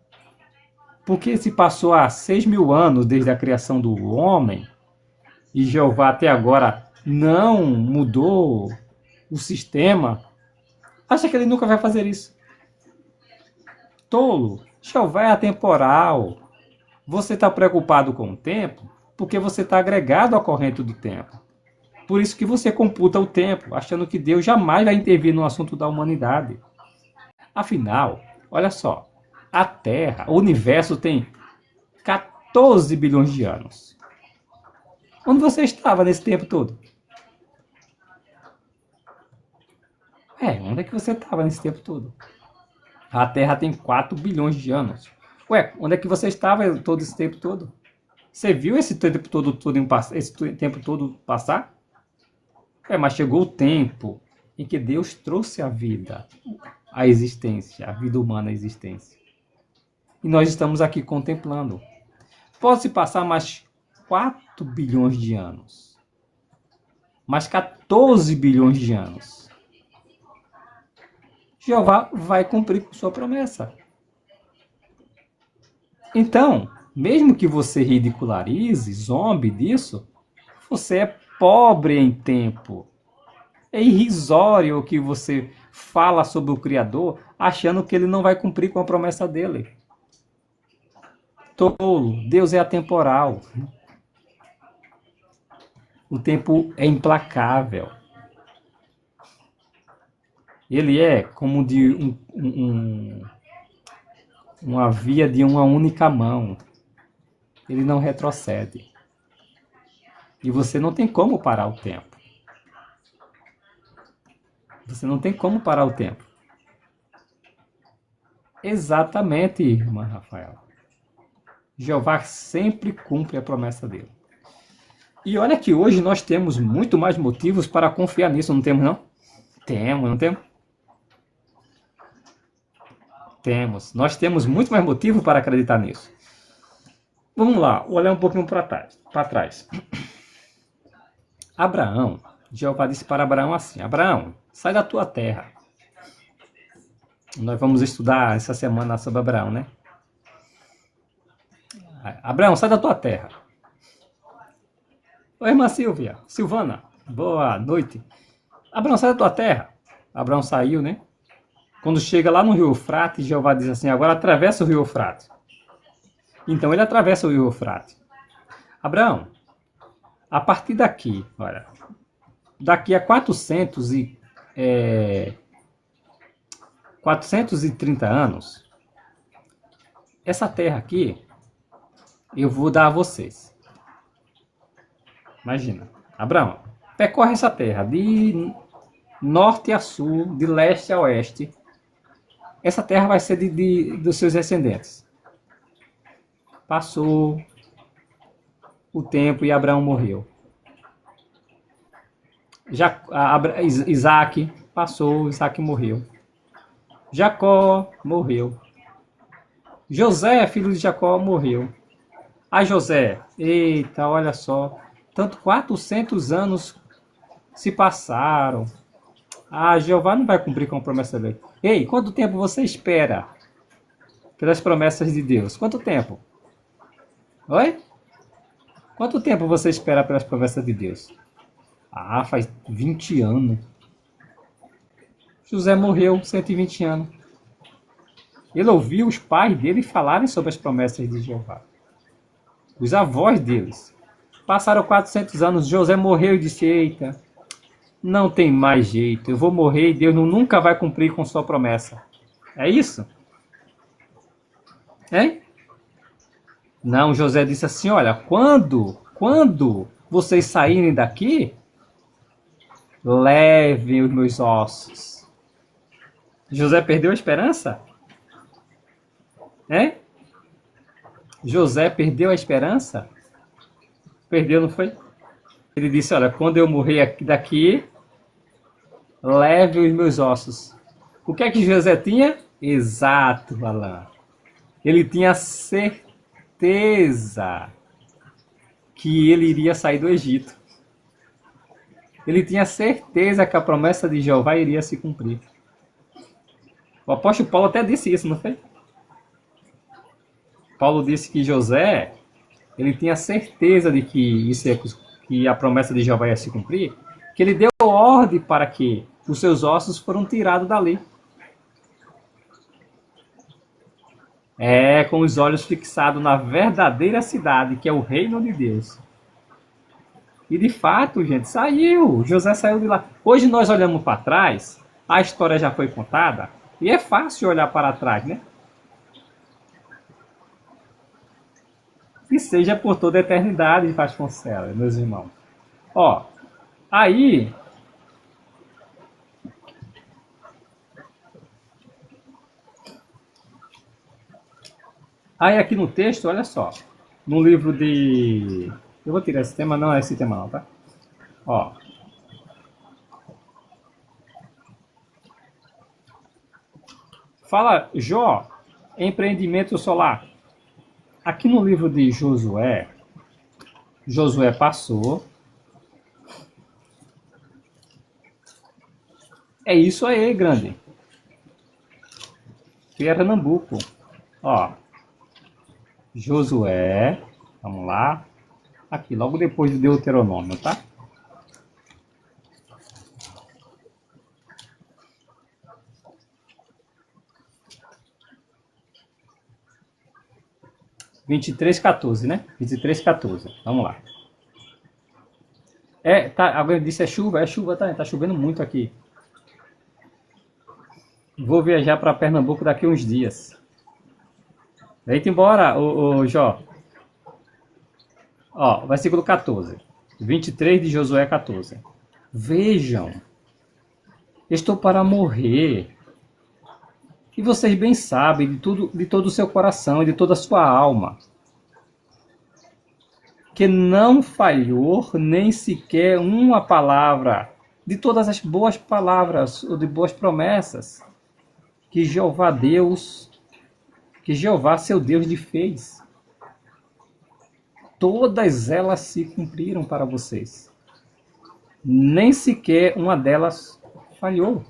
A: porque se passou há 6.000 anos desde a criação do homem, e Jeová até agora não mudou o sistema, acha que ele nunca vai fazer isso. Tolo, Jeová é atemporal. Você está preocupado com o tempo porque você está agregado à corrente do tempo. Por isso que você computa o tempo, achando que Deus jamais vai intervir no assunto da humanidade. Afinal, olha só, a Terra, o universo tem 14 bilhões de anos. Onde você estava nesse tempo todo? Onde é que você estava nesse tempo todo? A Terra tem 4 bilhões de anos. Onde é que você estava todo esse tempo todo? Você viu esse tempo todo passar? Mas chegou o tempo em que Deus trouxe a vida, a existência, a vida humana à existência. E nós estamos aqui contemplando. Pode-se passar mais 4 bilhões de anos. Mais 14 bilhões de anos. Jeová vai cumprir com sua promessa. Então, mesmo que você ridicularize, zombe disso, você é pobre em tempo. É irrisório o que você fala sobre o Criador, achando que ele não vai cumprir com a promessa dele. Tolo, Deus é atemporal. O tempo é implacável. Ele é como de uma via de uma única mão. Ele não retrocede. E você não tem como parar o tempo. Você não tem como parar o tempo. Exatamente, irmã Rafaela. Jeová sempre cumpre a promessa dele. E olha que hoje nós temos muito mais motivos para confiar nisso, não temos não? Temos, não temos? Temos. Nós temos muito mais motivo para acreditar nisso. Vamos lá, olhar um pouquinho para trás. Abraão, Jeová disse para Abraão assim: Abraão, sai da tua terra, Nós vamos estudar essa semana sobre Abraão, né? Abraão, sai da tua terra. Oi, irmã Silvia, Silvana, boa noite. Abraão, sai da tua terra. Abraão saiu, né? Quando chega lá no rio Eufrates, Jeová diz assim, agora atravessa o rio Eufrates. Então ele atravessa o rio Eufrates. Abraão, a partir daqui, olha, daqui a 430 anos, essa terra aqui, eu vou dar a vocês. Imagina, Abraão, percorre essa terra de norte a sul, de leste a oeste. Essa terra vai ser dos seus descendentes. Passou o tempo e Abraão morreu. Isaac passou, Isaac morreu. Jacó morreu. José, filho de Jacó, morreu. Aí José, eita, olha só, tanto 400 anos se passaram. Jeová não vai cumprir com a promessa dele. Ei, quanto tempo você espera pelas promessas de Deus? Quanto tempo? Oi? Quanto tempo você espera pelas promessas de Deus? Faz 20 anos. José morreu, 120 anos. Ele ouviu os pais dele falarem sobre as promessas de Jeová. Os avós deles. Passaram 400 anos, José morreu e disse, eita, não tem mais jeito, eu vou morrer e Deus nunca vai cumprir com sua promessa. É isso? Hein? Não, José disse assim, olha, quando vocês saírem daqui, levem os meus ossos. José perdeu a esperança? É? José perdeu a esperança? Perdeu, não foi? Ele disse, olha, quando eu morrer daqui, leve os meus ossos. O que é que José tinha? Exato, Alain. Ele tinha certeza que ele iria sair do Egito. Ele tinha certeza que a promessa de Jeová iria se cumprir. O apóstolo Paulo até disse isso, não foi? Paulo disse que José, ele tinha certeza de que a promessa de Jeová ia se cumprir, que ele deu ordem para que os seus ossos foram tirados dali. Com os olhos fixados na verdadeira cidade, que é o reino de Deus. E de fato, gente, saiu. José saiu de lá. Hoje nós olhamos para trás, a história já foi contada, e é fácil olhar para trás, né? Que seja por toda a eternidade, Vasconcelos, meus irmãos. Aí aqui no texto, olha só, no livro de... Eu vou tirar esse tema, não é esse tema não, tá? Fala, Jó, empreendimento solar. Aqui no livro de Josué passou. É isso aí, grande. Pernambuco. Josué, vamos lá. Aqui, logo depois de Deuteronômio, tá? (23:14), né? 23:14. Vamos lá. Alguém disse é chuva, tá? Tá chovendo muito aqui. Vou viajar para Pernambuco daqui a uns dias. Vem embora, ô Jó. Versículo 14. 23 de Josué 14. Vejam, estou para morrer. E vocês bem sabem de todo o seu coração e de toda a sua alma, que não falhou nem sequer uma palavra de todas as boas palavras ou de boas promessas que Jeová seu Deus lhe fez. Todas elas se cumpriram para vocês. Nem sequer uma delas falhou.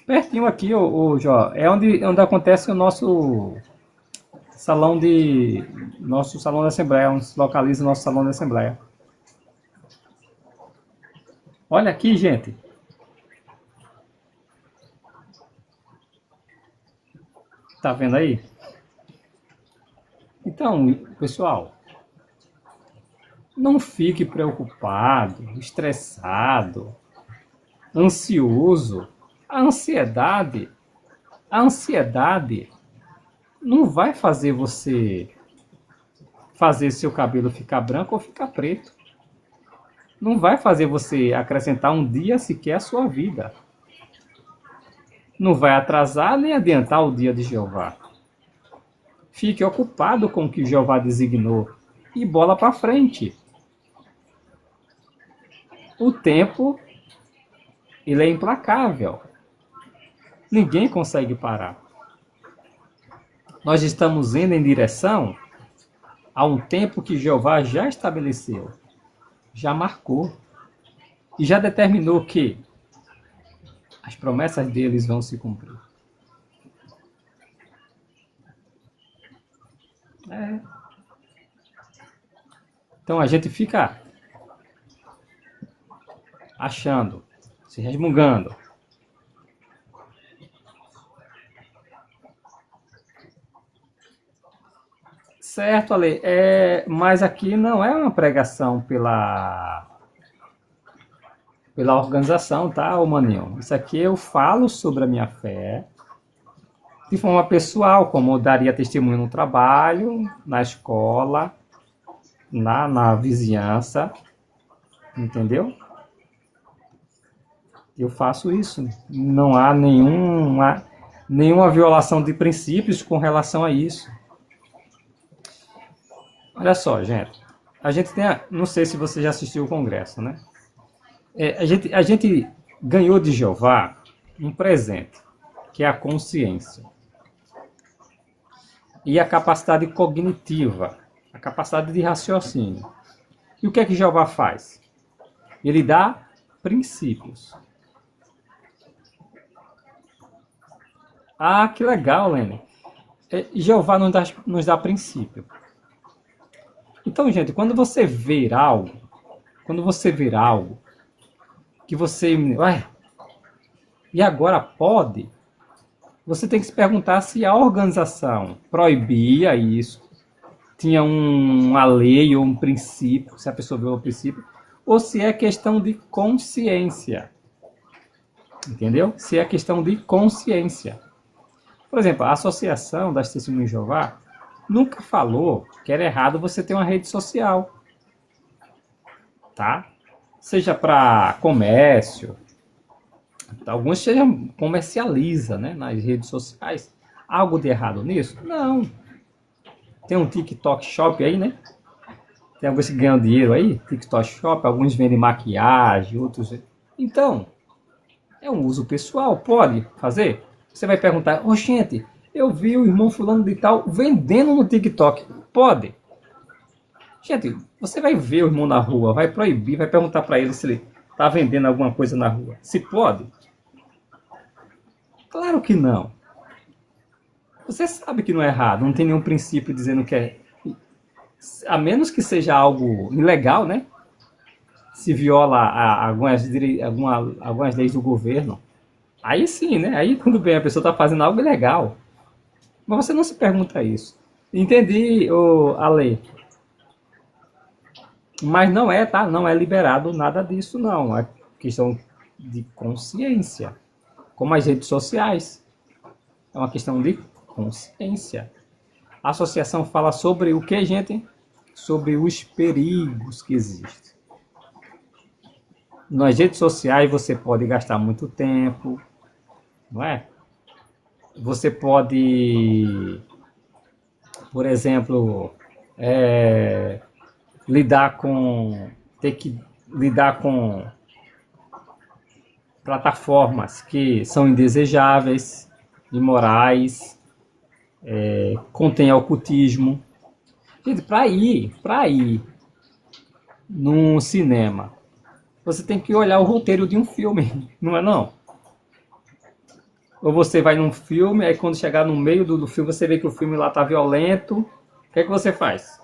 A: Pertinho aqui, ô Jó, é onde acontece o nosso salão de assembleia, onde se localiza o nosso salão de assembleia. Olha aqui, gente. Tá vendo aí? Então, pessoal, não fique preocupado, estressado, ansioso. A ansiedade não vai fazer você fazer seu cabelo ficar branco ou ficar preto. Não vai fazer você acrescentar um dia sequer à sua vida. Não vai atrasar nem adiantar o dia de Jeová. Fique ocupado com o que Jeová designou e bola para frente. O tempo, ele é implacável. Ninguém consegue parar. Nós estamos indo em direção a um tempo que Jeová já estabeleceu, já marcou e já determinou que as promessas deles vão se cumprir. Então a gente fica achando, se resmungando. Certo, Ale, mas aqui não é uma pregação pela organização, tá, ô Maninho? Isso aqui eu falo sobre a minha fé de forma pessoal, como eu daria testemunho no trabalho, na escola, na vizinhança, entendeu? Eu faço isso. Não há nenhuma violação de princípios com relação a isso. Olha só, gente. A gente tem, não sei se você já assistiu o congresso, né? A gente ganhou de Jeová um presente, que é a consciência. E a capacidade cognitiva, a capacidade de raciocínio. E o que é que Jeová faz? Ele dá princípios. Ah, que legal, Lene. Jeová nos dá princípio. Então, gente, quando você ver algo que você... e agora pode? Você tem que se perguntar se a organização proibia isso, tinha uma lei ou um princípio, se a pessoa viu o princípio, ou se é questão de consciência. Entendeu? Se é questão de consciência. Por exemplo, a Associação das Testemunhas de Jeová nunca falou que era errado você ter uma rede social. Tá? Seja para comércio, alguns comercializa, né, nas redes sociais. Algo de errado nisso? Não. Tem um TikTok Shop aí, né? Tem alguns que ganham dinheiro aí, TikTok Shop, alguns vendem maquiagem, outros... Então, é um uso pessoal, pode fazer? Você vai perguntar, gente, eu vi o irmão fulano de tal vendendo no TikTok. Pode? Gente, você vai ver o irmão na rua, vai proibir, vai perguntar para ele se ele está vendendo alguma coisa na rua. Se pode? Claro que não. Você sabe que não é errado, não tem nenhum princípio dizendo que é... A menos que seja algo ilegal, né? Se viola algumas leis do governo. Aí sim, né? Aí tudo bem, a pessoa está fazendo algo ilegal. Mas você não se pergunta isso. Entendi, Ale. Mas não é, tá? Não é liberado nada disso, não. É questão de consciência. Como as redes sociais. É uma questão de consciência. A associação fala sobre o que, gente? Sobre os perigos que existem. Nas redes sociais você pode gastar muito tempo, não é? Você pode, por exemplo, ter que lidar com plataformas que são indesejáveis, imorais, contém ocultismo. Gente, para ir num cinema, você tem que olhar o roteiro de um filme, não é não? Ou você vai num filme, aí quando chegar no meio do filme, você vê que o filme lá tá violento. O que é que você faz?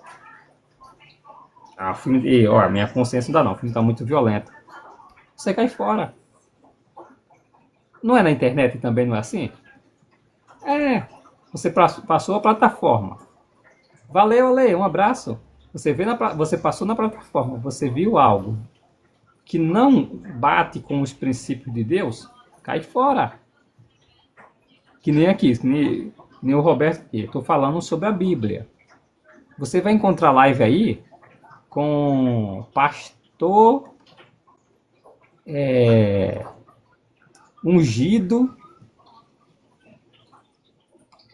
A: Ah, o filme. Ó, minha consciência não dá não, o filme tá muito violento. Você cai fora. Não é na internet também, não é assim? É. Você passou a plataforma. Valeu, Ale, um abraço. Você passou na plataforma, você viu algo que não bate com os princípios de Deus, cai fora. Que nem aqui, que nem o Roberto aqui. Estou falando sobre a Bíblia. Você vai encontrar live aí com pastor ungido,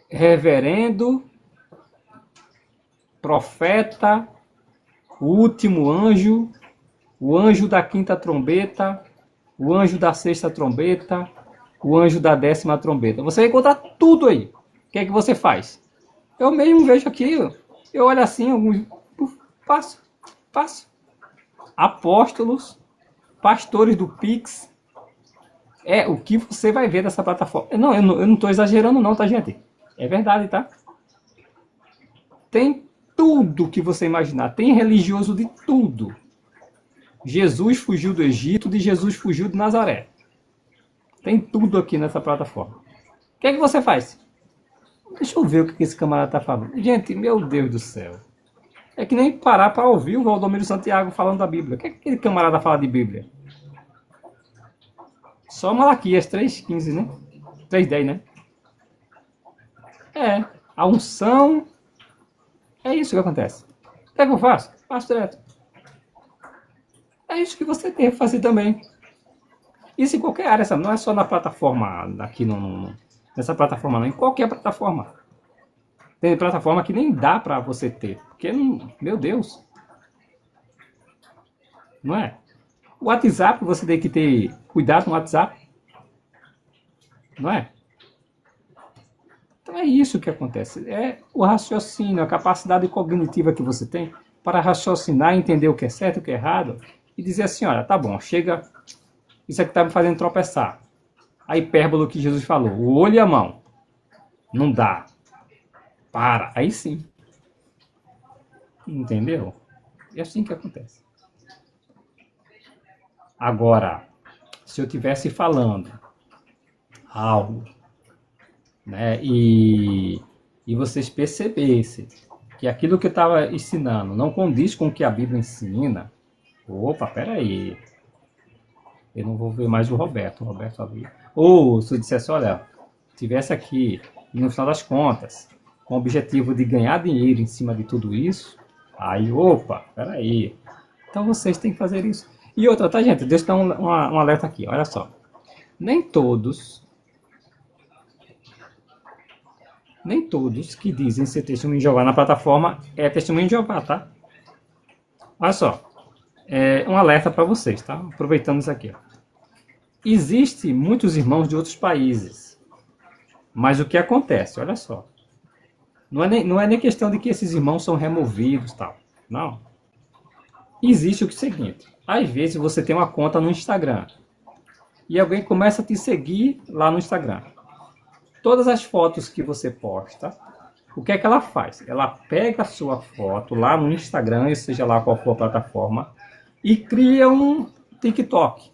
A: reverendo, profeta, o último anjo, o anjo da quinta trombeta, o anjo da sexta trombeta, o anjo da 10ª trombeta. Você vai encontrar tudo aí. O que é que você faz? Eu mesmo vejo aqui, eu olho assim, passo. Apóstolos, pastores do Pix. É o que você vai ver dessa plataforma. Não, eu não estou exagerando não, tá, gente? É verdade, tá? Tem tudo que você imaginar. Tem religioso de tudo. Jesus fugiu do Egito, de Jesus fugiu de Nazaré. Tem tudo aqui nessa plataforma. O que é que você faz? Deixa eu ver o que esse camarada está falando. Gente, meu Deus do céu. É que nem parar para ouvir o Valdomiro Santiago falando da Bíblia. O que é que aquele camarada fala de Bíblia? Só Malaquias 3,15, né? 3,10, né? É. A unção. É isso que acontece. O que é que eu faço? Faço direto. É isso que você tem que fazer também. Isso em qualquer área, sabe? Não é só na plataforma, aqui nessa plataforma, não. Em qualquer plataforma. Tem plataforma que nem dá pra você ter. Porque, meu Deus. Não é? O WhatsApp, você tem que ter cuidado no WhatsApp. Não é? Então é isso que acontece. É o raciocínio, a capacidade cognitiva que você tem para raciocinar, entender o que é certo e o que é errado. E dizer assim, olha, tá bom, chega... Isso aqui tá me fazendo tropeçar. A hipérbole que Jesus falou. O olho e a mão. Não dá. Para. Aí sim. Entendeu? É assim que acontece. Agora, se eu estivesse falando algo, né, e vocês percebessem que aquilo que eu estava ensinando não condiz com o que a Bíblia ensina, opa, peraí. Eu não vou ver mais o Roberto ali. Ou se eu dissesse, olha, tivesse aqui, e no final das contas, com o objetivo de ganhar dinheiro em cima de tudo isso, aí, opa, peraí. Então vocês têm que fazer isso. E outra, tá, gente? Deixa eu dar um alerta aqui, olha só. Nem todos que dizem ser testemunho de Jeová na plataforma é testemunho de Jeová, tá? Olha só. Um alerta para vocês, tá? Aproveitando isso aqui. Ó. Existem muitos irmãos de outros países. Mas o que acontece? Olha só. Não é nem questão de que esses irmãos são removidos, tal. Não. Existe o seguinte. Às vezes você tem uma conta no Instagram. E alguém começa a te seguir lá no Instagram. Todas as fotos que você posta, o que é que ela faz? Ela pega a sua foto lá no Instagram, seja lá qual for a plataforma, e cria um TikTok.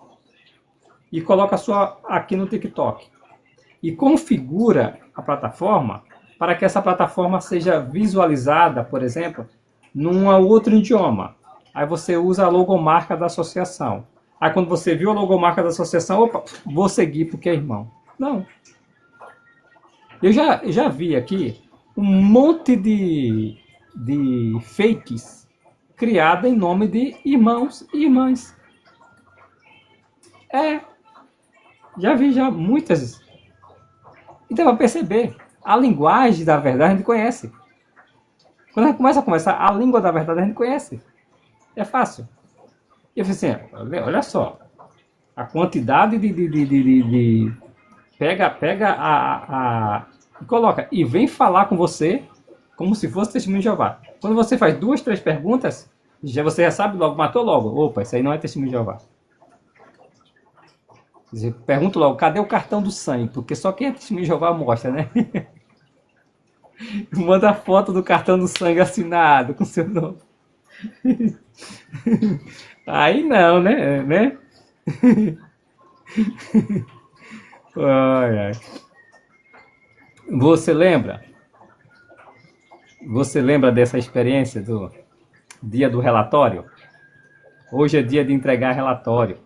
A: E coloca a sua aqui no TikTok. E configura a plataforma para que essa plataforma seja visualizada, por exemplo, num outro idioma. Aí você usa a logomarca da associação. Aí quando você viu a logomarca da associação, opa, vou seguir porque é irmão. Não. Eu já vi aqui um monte de fakes criada em nome de irmãos e irmãs. Já vi muitas. Então, para perceber, a linguagem da verdade a gente conhece. Quando a gente começa a conversar, a língua da verdade a gente conhece. É fácil. E eu falei assim, olha só, a quantidade de pega e coloca, e vem falar com você como se fosse testemunho de Jeová. Quando você faz 2, 3 perguntas, você já sabe logo, matou logo. Opa, isso aí não é testemunho de Jeová. Pergunto logo, cadê o cartão do sangue? Porque só quem é testemunho de Jeová mostra, né? Manda a foto do cartão do sangue assinado com seu nome. Aí não, né? Ai, ai. Você lembra? Você lembra dessa experiência do dia do relatório? Hoje é dia de entregar relatório.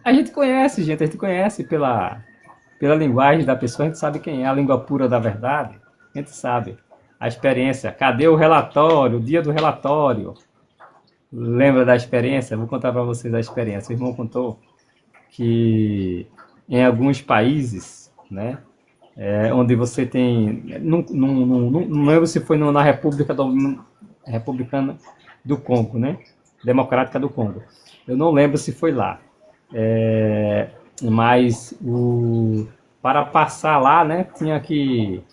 A: A gente conhece, gente, a gente conhece pela linguagem da pessoa, a gente sabe quem é, a língua pura da verdade. A gente sabe a experiência. Cadê o relatório? O dia do relatório. Lembra da experiência? Vou contar para vocês a experiência. O irmão contou que em alguns países, né, onde você tem, não lembro se foi na Republicana do Congo, né, Democrática do Congo. Eu não lembro se foi lá, mas para passar lá, né, tinha que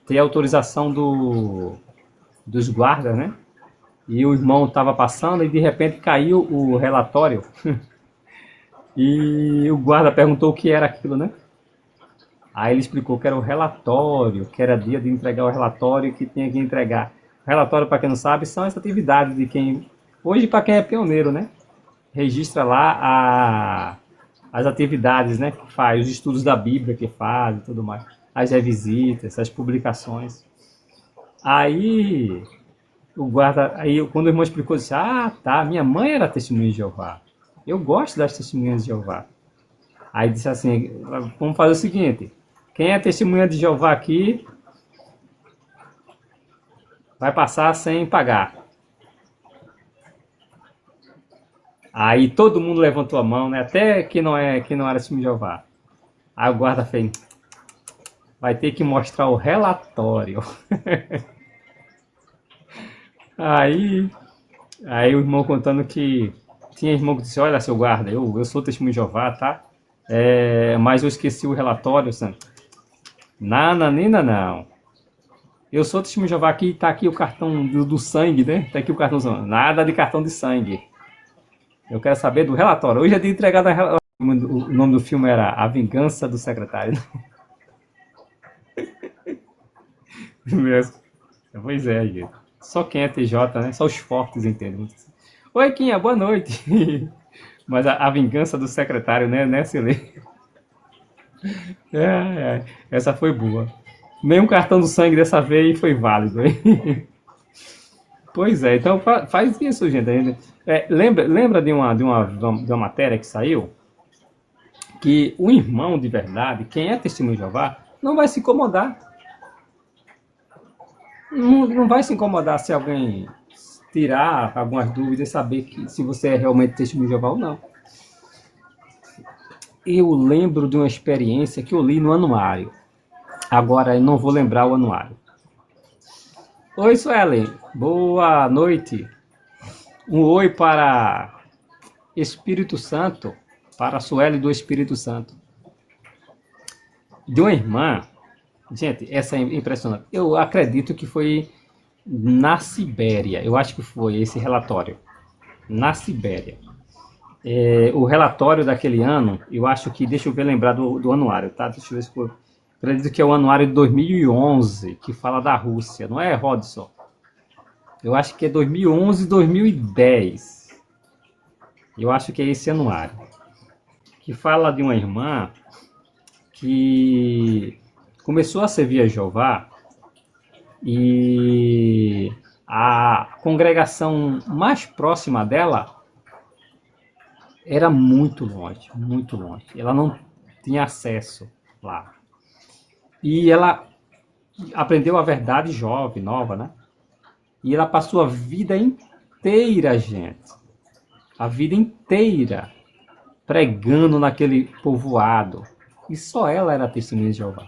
A: ter autorização dos guardas, né? E o irmão estava passando e de repente caiu o relatório. E o guarda perguntou o que era aquilo, né? Aí ele explicou que era o relatório, que era dia de entregar o relatório, que tinha que entregar. O relatório, para quem não sabe, são as atividades de quem... Hoje, para quem é pioneiro, né? Registra lá as atividades, né? Que faz, os estudos da Bíblia que faz e tudo mais. As revisitas, as publicações. Aí... O guarda, aí quando o irmão explicou, disse, tá, minha mãe era testemunha de Jeová. Eu gosto das testemunhas de Jeová. Aí disse assim, vamos fazer o seguinte, quem é testemunha de Jeová aqui, vai passar sem pagar. Aí todo mundo levantou a mão, né? Até que não era testemunha de Jeová. Aí o guarda fez, vai ter que mostrar o relatório. Aí o irmão contando que tinha irmão que disse, olha, seu guarda, eu sou testemunho de Jeová, tá? Mas eu esqueci o relatório, assim. Nananina, não. Eu sou testemunho de Jeová, aqui tá aqui o cartão do sangue, né? Tá aqui o cartão do sangue. Nada de cartão de sangue. Eu quero saber do relatório. Hoje é de entregar o nome do filme era A Vingança do Secretário. Pois é, gente. Só quem é TJ, né? Só os fortes entendem. Oi, Quinha, boa noite. Mas a vingança do secretário, né, Silê? Essa foi boa. Nenhum cartão do sangue dessa vez foi válido, hein? Pois é, então faz isso, gente. Lembra de uma matéria que saiu? Que o irmão de verdade, quem é testemunho de Jeová, não vai se incomodar. Não vai se incomodar se alguém tirar algumas dúvidas e saber se você é realmente testemunho de Jeová ou não. Eu lembro de uma experiência que eu li no anuário. Agora eu não vou lembrar o anuário. Oi, Suelen. Boa noite. Um oi para Espírito Santo, para a Suelen do Espírito Santo. De uma irmã. Gente, essa é impressionante. Eu acredito que foi na Sibéria. Eu acho que foi esse relatório. Na Sibéria. O relatório daquele ano, eu acho que... Deixa eu ver, lembrar do anuário, tá? Deixa eu ver se foi... Acredito que é o anuário de 2011, que fala da Rússia. Não é, Rodson? Eu acho que é 2011 e 2010. Eu acho que é esse anuário. Que fala de uma irmã que... começou a servir a Jeová e a congregação mais próxima dela era muito longe, muito longe. Ela não tinha acesso lá. E ela aprendeu a verdade jovem, nova, né? E ela passou a vida inteira, gente. A vida inteira pregando naquele povoado. E só ela era testemunha de Jeová.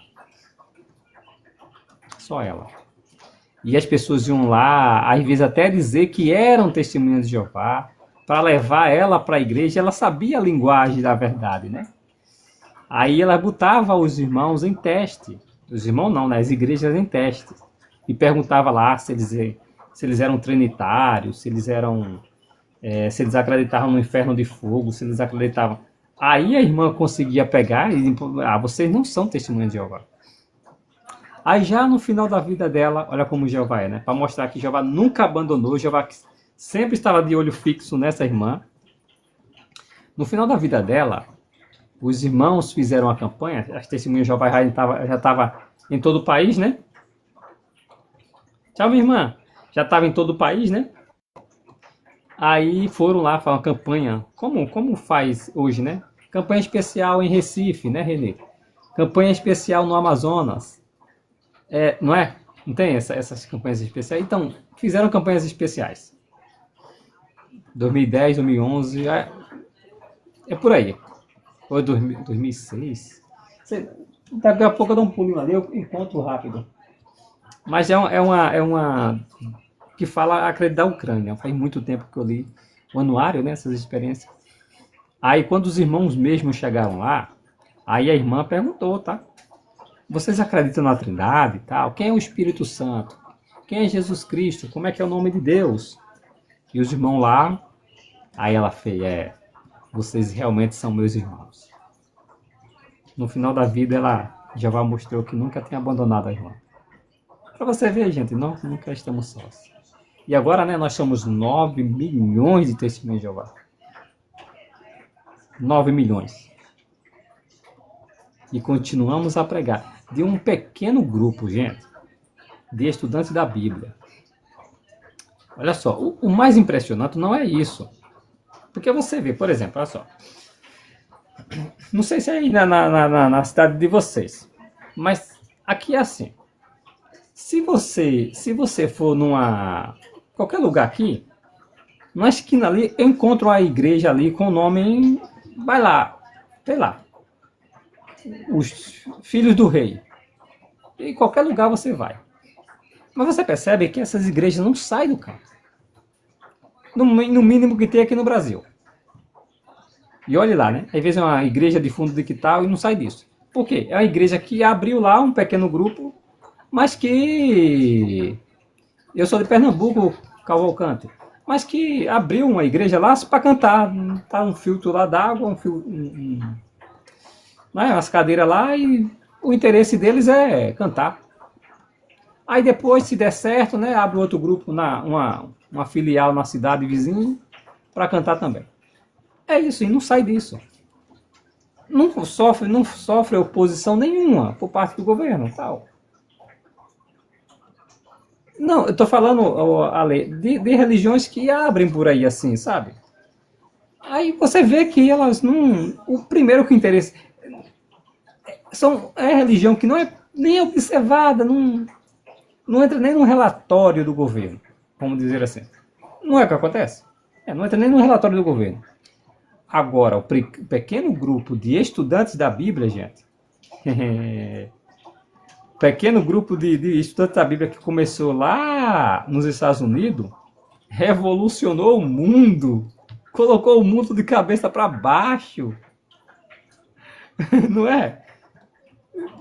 A: Só ela. E as pessoas iam lá, às vezes até dizer que eram testemunhas de Jeová, para levar ela para a igreja. Ela sabia a linguagem da verdade, né? Aí ela botava os irmãos em teste. Os irmãos não, né? As igrejas em teste. E perguntava lá se eles eram trinitários, se eles acreditavam no inferno de fogo, se eles acreditavam. Aí a irmã conseguia pegar e vocês não são testemunhas de Jeová. Aí já no final da vida dela, olha como Jeová é, né? Para mostrar que Jeová nunca abandonou, Jeová sempre estava de olho fixo nessa irmã. No final da vida dela, os irmãos fizeram a campanha, as testemunhas de Jeová já estava em todo o país, né? Tchau, minha irmã. Já estava em todo o país, né? Aí foram lá fazer uma campanha, como faz hoje, né? Campanha especial em Recife, né, Renê? Campanha especial no Amazonas. Não é? Não tem essas campanhas especiais? Então, fizeram campanhas especiais. 2010, 2011, é por aí. Ou 2006. Daqui a pouco eu dou um pulinho ali, eu encontro rápido. Mas é uma que fala, acredito, da Ucrânia. Faz muito tempo que eu li o anuário, né, essas experiências. Aí quando os irmãos mesmos chegaram lá, aí a irmã perguntou, tá? Vocês acreditam na Trindade e tal? Quem é o Espírito Santo? Quem é Jesus Cristo? Como é que é o nome de Deus? E os irmãos lá, aí ela fez, vocês realmente são meus irmãos. No final da vida, ela já mostrou que nunca tinha abandonado a irmã. Para você ver, gente, nós nunca estamos sós. E agora, né, nós somos 9 milhões de testemunhas de Jeová. 9 milhões. E continuamos a pregar. De um pequeno grupo, gente, de estudantes da Bíblia. Olha só, o mais impressionante não é isso. Porque você vê, por exemplo, olha só. Não sei se é aí na cidade de vocês, mas aqui é assim. Se você for qualquer lugar aqui, na esquina ali, eu encontro uma igreja ali com o nome, vai lá, sei lá, os Filhos do Rei. Em qualquer lugar você vai. Mas você percebe que essas igrejas não saem do campo. No mínimo que tem aqui no Brasil. E olhe lá, né? Às vezes é uma igreja de fundo de quintal e não sai disso. Por quê? É uma igreja que abriu lá um pequeno grupo, mas que... Eu sou de Pernambuco, Cavalcante. Mas que abriu uma igreja lá para cantar. Tá um filtro lá d'água, umas cadeiras lá e o interesse deles é cantar. Aí depois, se der certo, né, abre outro grupo, uma filial na cidade vizinha para cantar também. É isso, e não sai disso. Não sofre oposição nenhuma por parte do governo, tal. Não, eu estou falando, Ale, de religiões que abrem por aí assim, sabe? Aí você vê que elas não... O primeiro que interessa... É religião que não é nem observada, não entra nem no relatório do governo, vamos dizer assim. Não é o que acontece? Não entra nem no relatório do governo. Agora, o pequeno grupo de estudantes da Bíblia, gente... pequeno grupo de estudantes da Bíblia que começou lá nos Estados Unidos, revolucionou o mundo, colocou o mundo de cabeça para baixo. Não é?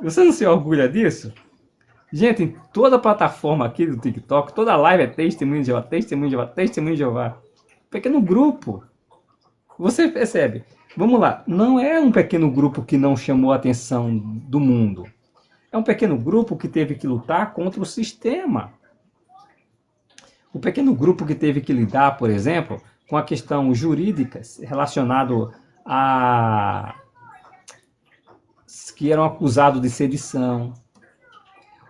A: Você não se orgulha disso? Gente, em toda a plataforma aqui do TikTok, toda live é testemunho de Jeová, testemunho de Jeová, testemunho de Jeová. Pequeno grupo. Você percebe? Vamos lá, não é um pequeno grupo que não chamou a atenção do mundo. É um pequeno grupo que teve que lutar contra o sistema. O pequeno grupo que teve que lidar, por exemplo, com a questão jurídica relacionada a... que eram acusados de sedição,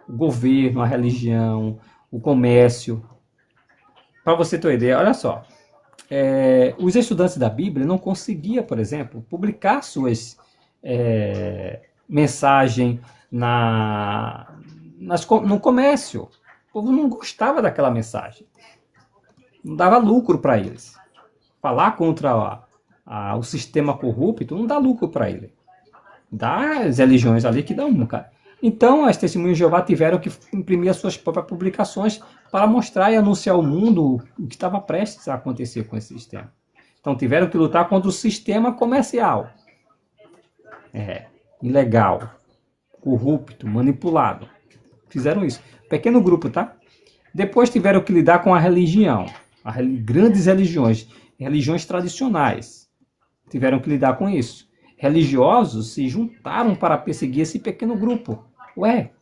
A: o governo, a religião, o comércio. Para você ter uma ideia, olha só, os estudantes da Bíblia não conseguiam, por exemplo, publicar suas mensagens no comércio. O povo não gostava daquela mensagem. Não dava lucro para eles. Falar contra o sistema corrupto não dá lucro para ele. Dá as religiões ali que dão, cara. Então, as testemunhas de Jeová tiveram que imprimir as suas próprias publicações para mostrar e anunciar ao mundo o que estava prestes a acontecer com esse sistema. Então, tiveram que lutar contra o sistema comercial. Ilegal, corrupto, manipulado. Fizeram isso. Pequeno grupo, tá? Depois tiveram que lidar com a religião. Grandes religiões tradicionais. Tiveram que lidar com isso. religiosos se juntaram para perseguir esse pequeno grupo. Ué,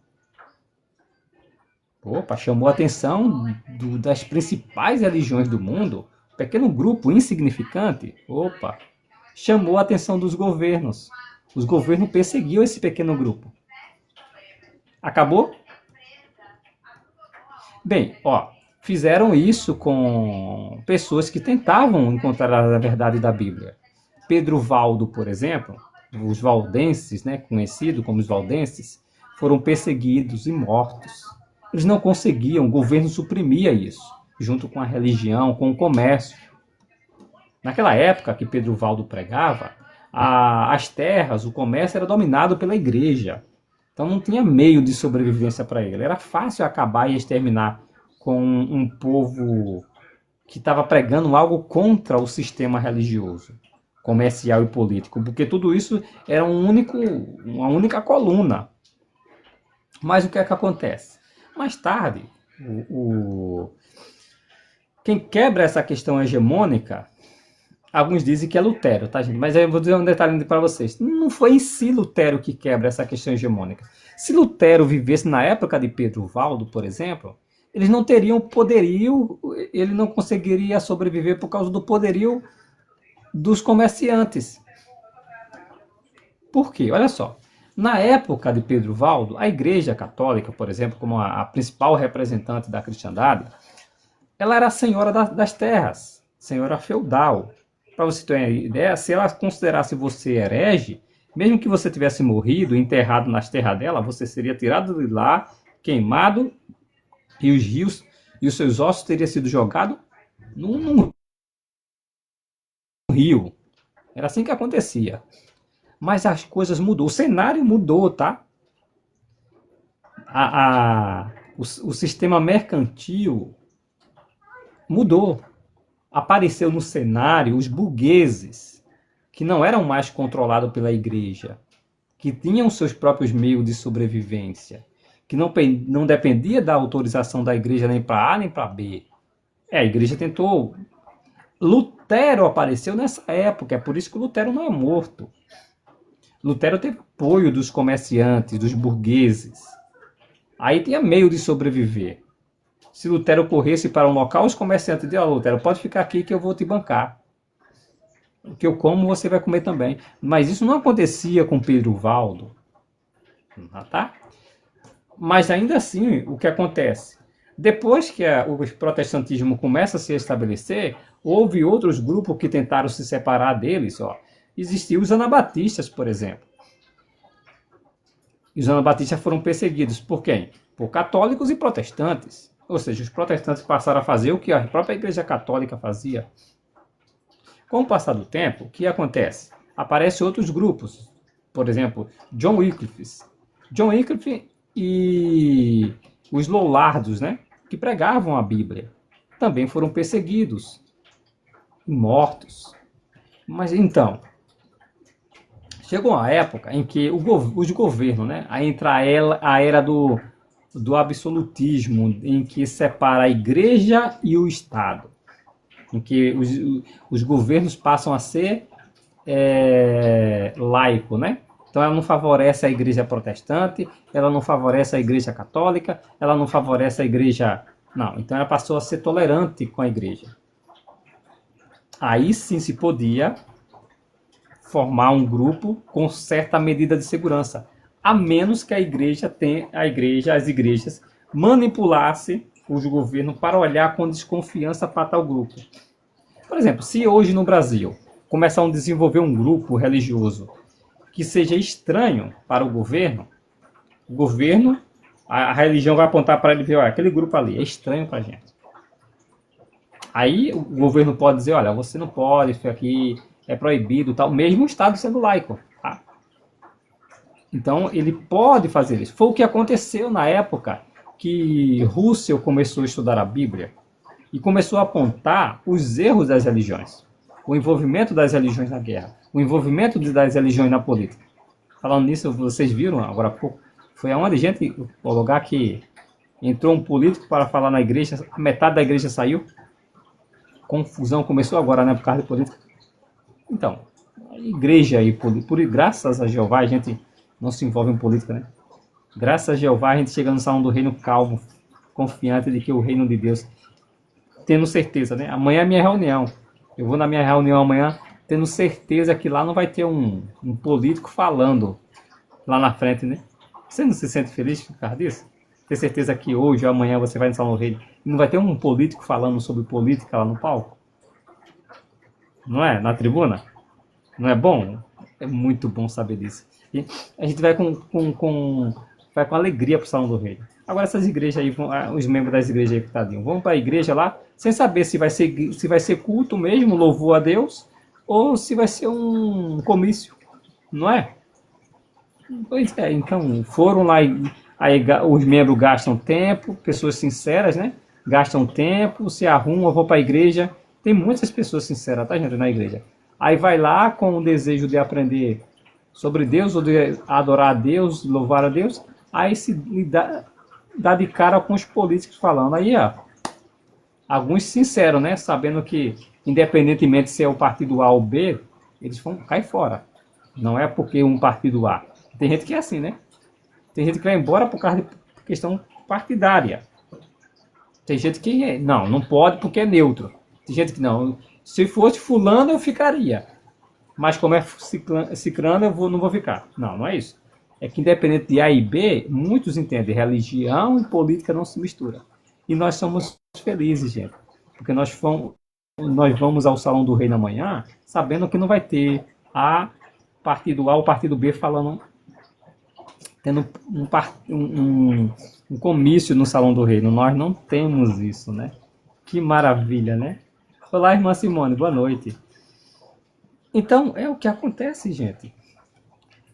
A: opa, chamou a atenção das principais religiões do mundo, pequeno grupo insignificante, opa, chamou a atenção dos governos. Os governos perseguiam esse pequeno grupo. Acabou? Bem, ó, fizeram isso com pessoas que tentavam encontrar a verdade da Bíblia. Pedro Valdo, por exemplo, os valdenses, né, conhecidos como os valdenses, foram perseguidos e mortos. Eles não conseguiam, o governo suprimia isso, junto com a religião, com o comércio. Naquela época que Pedro Valdo pregava, as terras, o comércio era dominado pela igreja. Então não tinha meio de sobrevivência para ele. Era fácil acabar e exterminar com um povo que estava pregando algo contra o sistema religioso, comercial e político, porque tudo isso era uma única coluna. Mas o que é que acontece? Mais tarde, quem quebra essa questão hegemônica, alguns dizem que é Lutero, tá, gente? Mas eu vou dizer um detalhe para vocês. Não foi em si Lutero que quebra essa questão hegemônica. Se Lutero vivesse na época de Pedro Valdo, por exemplo, eles não teriam poderio, ele não conseguiria sobreviver por causa do poderio dos comerciantes. Por quê? Olha só. Na época de Pedro Valdo, a Igreja Católica, por exemplo, como a principal representante da cristandade, ela era a senhora das terras, senhora feudal. Para você ter uma ideia, se ela considerasse você herege, mesmo que você tivesse morrido, enterrado nas terras dela, você seria tirado de lá, queimado, e os rios e os seus ossos teriam sido jogados num rio. Era assim que acontecia. Mas as coisas mudou, o cenário mudou, tá? O sistema mercantil mudou. Apareceu no cenário os burgueses, que não eram mais controlados pela igreja, que tinham seus próprios meios de sobrevivência, que não dependia da autorização da igreja nem para A nem para B. A igreja tentou. Lutero apareceu nessa época, é por isso que Lutero não é morto. Lutero teve apoio dos comerciantes, dos burgueses. Aí tinha meio de sobreviver. Se Lutero corresse para um local, os comerciantes diziam: Lutero, pode ficar aqui que eu vou te bancar. O que eu como, você vai comer também. Mas isso não acontecia com Pedro Valdo. Tá? Mas ainda assim, o que acontece? Depois que o protestantismo começa a se estabelecer, houve outros grupos que tentaram se separar deles. Existiam os anabatistas, por exemplo. E os anabatistas foram perseguidos por quem? Por católicos e protestantes. Ou seja, os protestantes passaram a fazer o que a própria Igreja Católica fazia. Com o passar do tempo, o que acontece? Aparecem outros grupos. Por exemplo, John Wycliffe. John Wycliffe e os Lollardos, né, que pregavam a Bíblia, também foram perseguidos e mortos. Mas então, chegou uma época em que os governos, né, aí entra a era do absolutismo, em que separa a igreja e o Estado, em que os governos passam a ser laico, né? Então ela não favorece a igreja protestante, ela não favorece a igreja católica, ela não favorece a igreja... Não, então ela passou a ser tolerante com a igreja. Aí sim se podia formar um grupo com certa medida de segurança, a menos que as igrejas manipulassem os governos para olhar com desconfiança para tal grupo. Por exemplo, se hoje no Brasil começar a desenvolver um grupo religioso que seja estranho para o governo, a religião vai apontar para ele e ver: olha, aquele grupo ali é estranho para a gente. Aí o governo pode dizer: olha, você não pode, isso aqui é proibido, tal, mesmo o Estado sendo laico. Tá? Então ele pode fazer isso. Foi o que aconteceu na época que Russell começou a estudar a Bíblia e começou a apontar os erros das religiões, o envolvimento das religiões na guerra, o envolvimento das religiões na política. Falando nisso, vocês viram agora há pouco, foi aonde o lugar que entrou um político para falar na igreja, a metade da igreja saiu. Confusão começou agora, né, por causa de política. Então, A igreja aí, graças a Jeová, a gente não se envolve em política, né? Graças a Jeová, a gente chega no salão do reino calmo, confiante de que o reino de Deus, tendo certeza, né? Amanhã é minha reunião. Eu vou na minha reunião amanhã, tendo certeza que lá não vai ter um político falando lá na frente, né? Você não se sente feliz por causa disso? Ter certeza que hoje ou amanhã você vai no salão do reino e não vai ter um político falando sobre política lá no palco? Não é? Na tribuna? Não é bom? É muito bom saber disso. E a gente vai vai com alegria para o salão do reino. Agora essas igrejas aí, os membros das igrejas aí, tadinho, vão para a igreja lá sem saber se vai ser culto mesmo, louvor a Deus, ou se vai ser um comício, não é? Pois é, então foram lá e aí os membros gastam tempo, pessoas sinceras, né? Gastam tempo, se arrumam, vão para a igreja. Tem muitas pessoas sinceras, tá, gente, na igreja. Aí vai lá com o desejo de aprender sobre Deus, ou de adorar a Deus, louvar a Deus, aí se dá de cara com os políticos falando. Aí, ó, alguns sinceros, né? Sabendo que, independentemente se é o partido A ou B, eles vão cair fora. Não é porque um partido A. Tem gente que é assim, né? Tem gente que vai embora por causa de questão partidária. Tem gente que não pode porque é neutro. Tem gente que não. Se fosse fulano, eu ficaria. Mas como é ciclano, não vou ficar. Não é isso. É que independente de A e B, muitos entendem religião e política não se misturam. E nós somos felizes, gente. Porque nós vamos ao Salão do Reino amanhã sabendo que não vai ter partido A ou partido B tendo um comício no Salão do Reino. Nós não temos isso, né? Que maravilha, né? Olá, irmã Simone, boa noite. Então, é o que acontece, gente.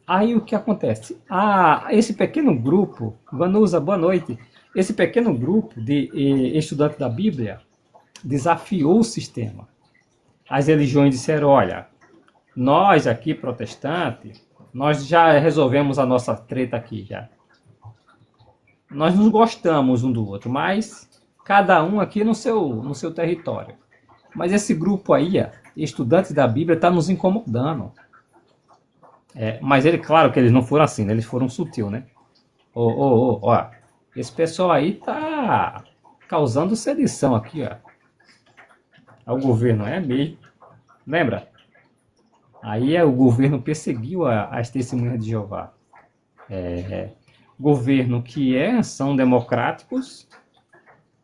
A: Aí o que acontece? Esse pequeno grupo, Vanusa, boa noite. Esse pequeno grupo de estudantes da Bíblia desafiou o sistema. As religiões disseram, olha, nós aqui, protestantes, nós já resolvemos a nossa treta aqui, já. Nós nos gostamos um do outro, mas cada um aqui no seu território. Mas esse grupo aí, estudantes da Bíblia, está nos incomodando. Mas claro que eles não foram assim, né? Eles foram sutil, né? Ó, esse pessoal aí tá causando sedição aqui, ó. O governo é mesmo. Lembra? Aí o governo perseguiu as testemunhas de Jeová. Governo que são democráticos,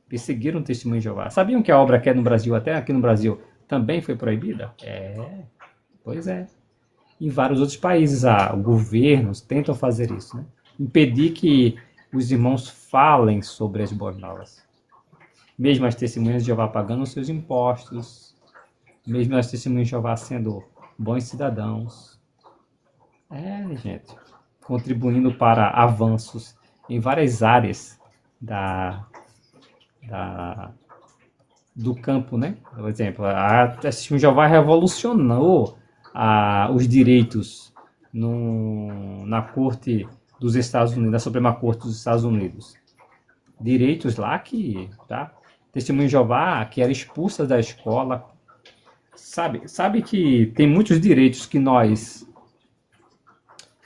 A: perseguiram o testemunho de Jeová. Sabiam que a obra que é no Brasil, até aqui no Brasil, também foi proibida? Pois é. Em vários outros países, governos tentam fazer isso, né? Impedir que os irmãos falem sobre as boas novas. Mesmo as testemunhas de Jeová pagando os seus impostos, mesmo as testemunhas de Jeová sendo bons cidadãos. Gente, contribuindo para avanços em várias áreas do campo, né? Por exemplo, a testemunha de Jeová revolucionou os direitos na Corte dos Estados Unidos, na Suprema Corte dos Estados Unidos. Direitos lá que, tá? Testemunha de Jeová que era expulsa da escola. Sabe que tem muitos direitos que nós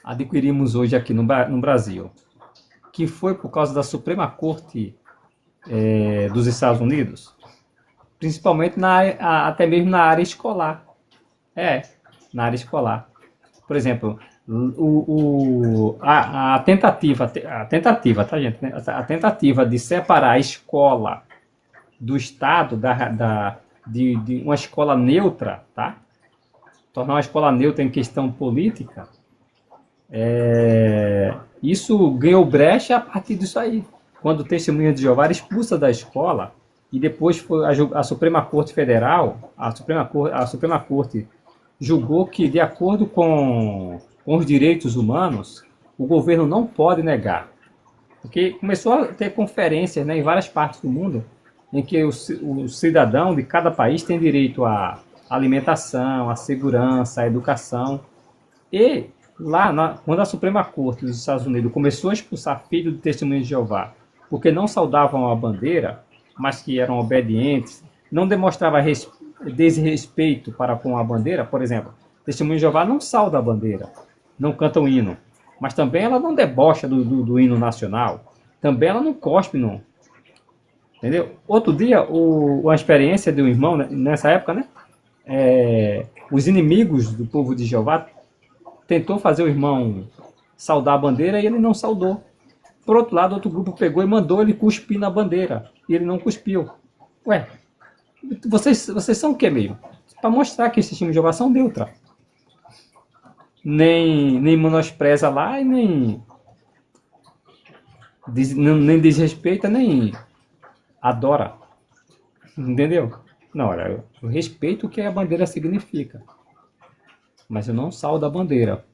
A: adquirimos hoje aqui no Brasil, que foi por causa da Suprema Corte dos Estados Unidos, principalmente até mesmo na área escolar. Na área escolar. Por exemplo, a tentativa, tá, gente? A tentativa de separar a escola do Estado, de uma escola neutra, tá? Tornar uma escola neutra em questão política, isso ganhou brecha a partir disso aí. Quando o Testemunha de Jeová era expulsa da escola, e depois foi a Suprema Corte Federal, a Suprema Corte julgou que, de acordo com os direitos humanos, o governo não pode negar. Porque começou a ter conferências, né, em várias partes do mundo, em que o cidadão de cada país tem direito à alimentação, à segurança, à educação. E lá, quando a Suprema Corte dos Estados Unidos começou a expulsar filhos do Testemunho de Jeová, porque não saudavam a bandeira, mas que eram obedientes, não demonstravam desrespeito para com a bandeira, por exemplo, Testemunha de Jeová não sauda a bandeira, não canta o hino, mas também ela não debocha do hino nacional, também ela não cospe, não. Entendeu? Outro dia, uma experiência de um irmão, né, nessa época, né? Os inimigos do povo de Jeová tentou fazer o irmão saudar a bandeira e ele não saudou. Por outro lado, outro grupo pegou e mandou ele cuspir na bandeira. E ele não cuspiu. Ué, vocês são o que mesmo? Para mostrar que esses times de Jeová são neutra. Nem menospreza lá e nem desrespeita, nem adora. Entendeu? Não, olha, eu respeito o que a bandeira significa. Mas eu não saldo a bandeira.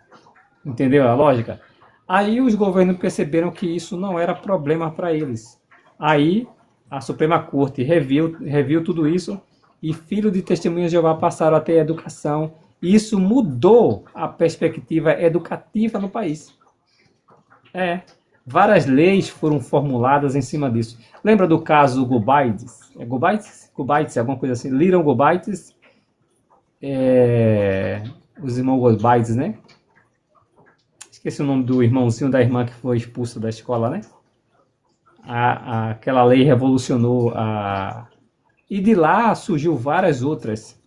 A: Entendeu a lógica? Aí os governos perceberam que isso não era problema para eles. Aí a Suprema Corte reviu tudo isso e filhos de testemunhas de Jeová passaram a ter educação. E isso mudou a perspectiva educativa no país. Várias leis foram formuladas em cima disso. Lembra do caso Gobites? Gobites, alguma coisa assim. Little Gobites. Os irmãos Gobites, né? Esqueci o nome do irmãozinho da irmã que foi expulso da escola, né? Aquela lei revolucionou e de lá surgiu várias outras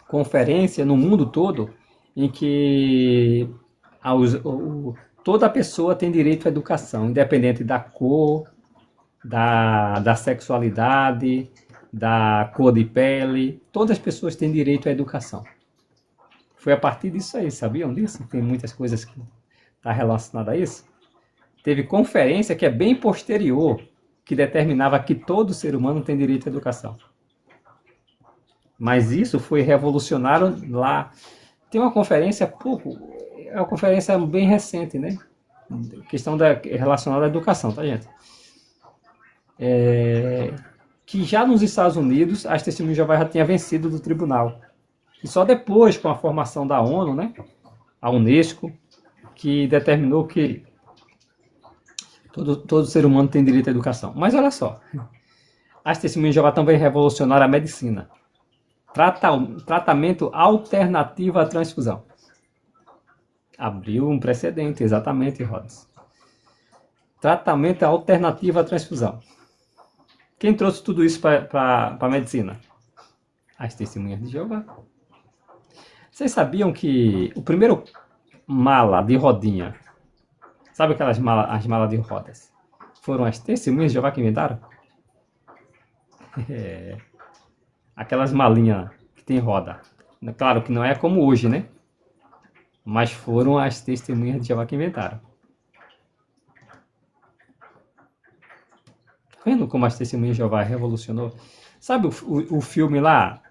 A: conferências no mundo todo em que toda pessoa tem direito à educação, independente da cor, da sexualidade, da cor de pele. Todas as pessoas têm direito à educação. Foi a partir disso aí, sabiam disso? Tem muitas coisas que está relacionada a isso. Teve conferência que é bem posterior, que determinava que todo ser humano tem direito à educação. Mas isso foi revolucionário lá. Tem uma conferência é uma conferência bem recente, né? Questão relacionada à educação, tá, gente? Que já nos Estados Unidos, as testemunhas de Jeová já tinha vencido do tribunal. E só depois, com a formação da ONU, né? A Unesco, que determinou que todo ser humano tem direito à educação. Mas olha só, as testemunhas de Jeová também revolucionaram a medicina. Tratamento alternativo à transfusão. Abriu um precedente, exatamente, Rodas. Tratamento alternativo à transfusão. Quem trouxe tudo isso para a medicina? As testemunhas de Jeová. Vocês sabiam que o primeiro mala de rodinha, sabe aquelas as malas de rodas, foram as testemunhas de Jeová que inventaram? Aquelas malinhas que tem roda. Claro que não é como hoje, né? Mas foram as testemunhas de Jeová que inventaram. Tá vendo como as testemunhas de Jeová revolucionou? Sabe o filme lá,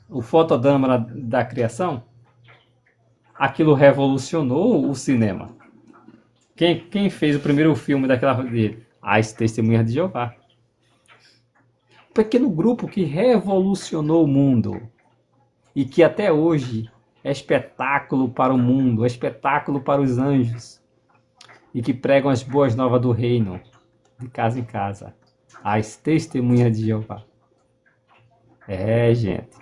A: o Fotodrama da Criação? Aquilo revolucionou o cinema. Quem fez o primeiro filme daquela dele? As Testemunhas de Jeová. Um pequeno grupo que revolucionou o mundo e que até hoje é espetáculo para o mundo, é espetáculo para os anjos e que pregam as boas novas do reino de casa em casa. As Testemunhas de Jeová. Gente.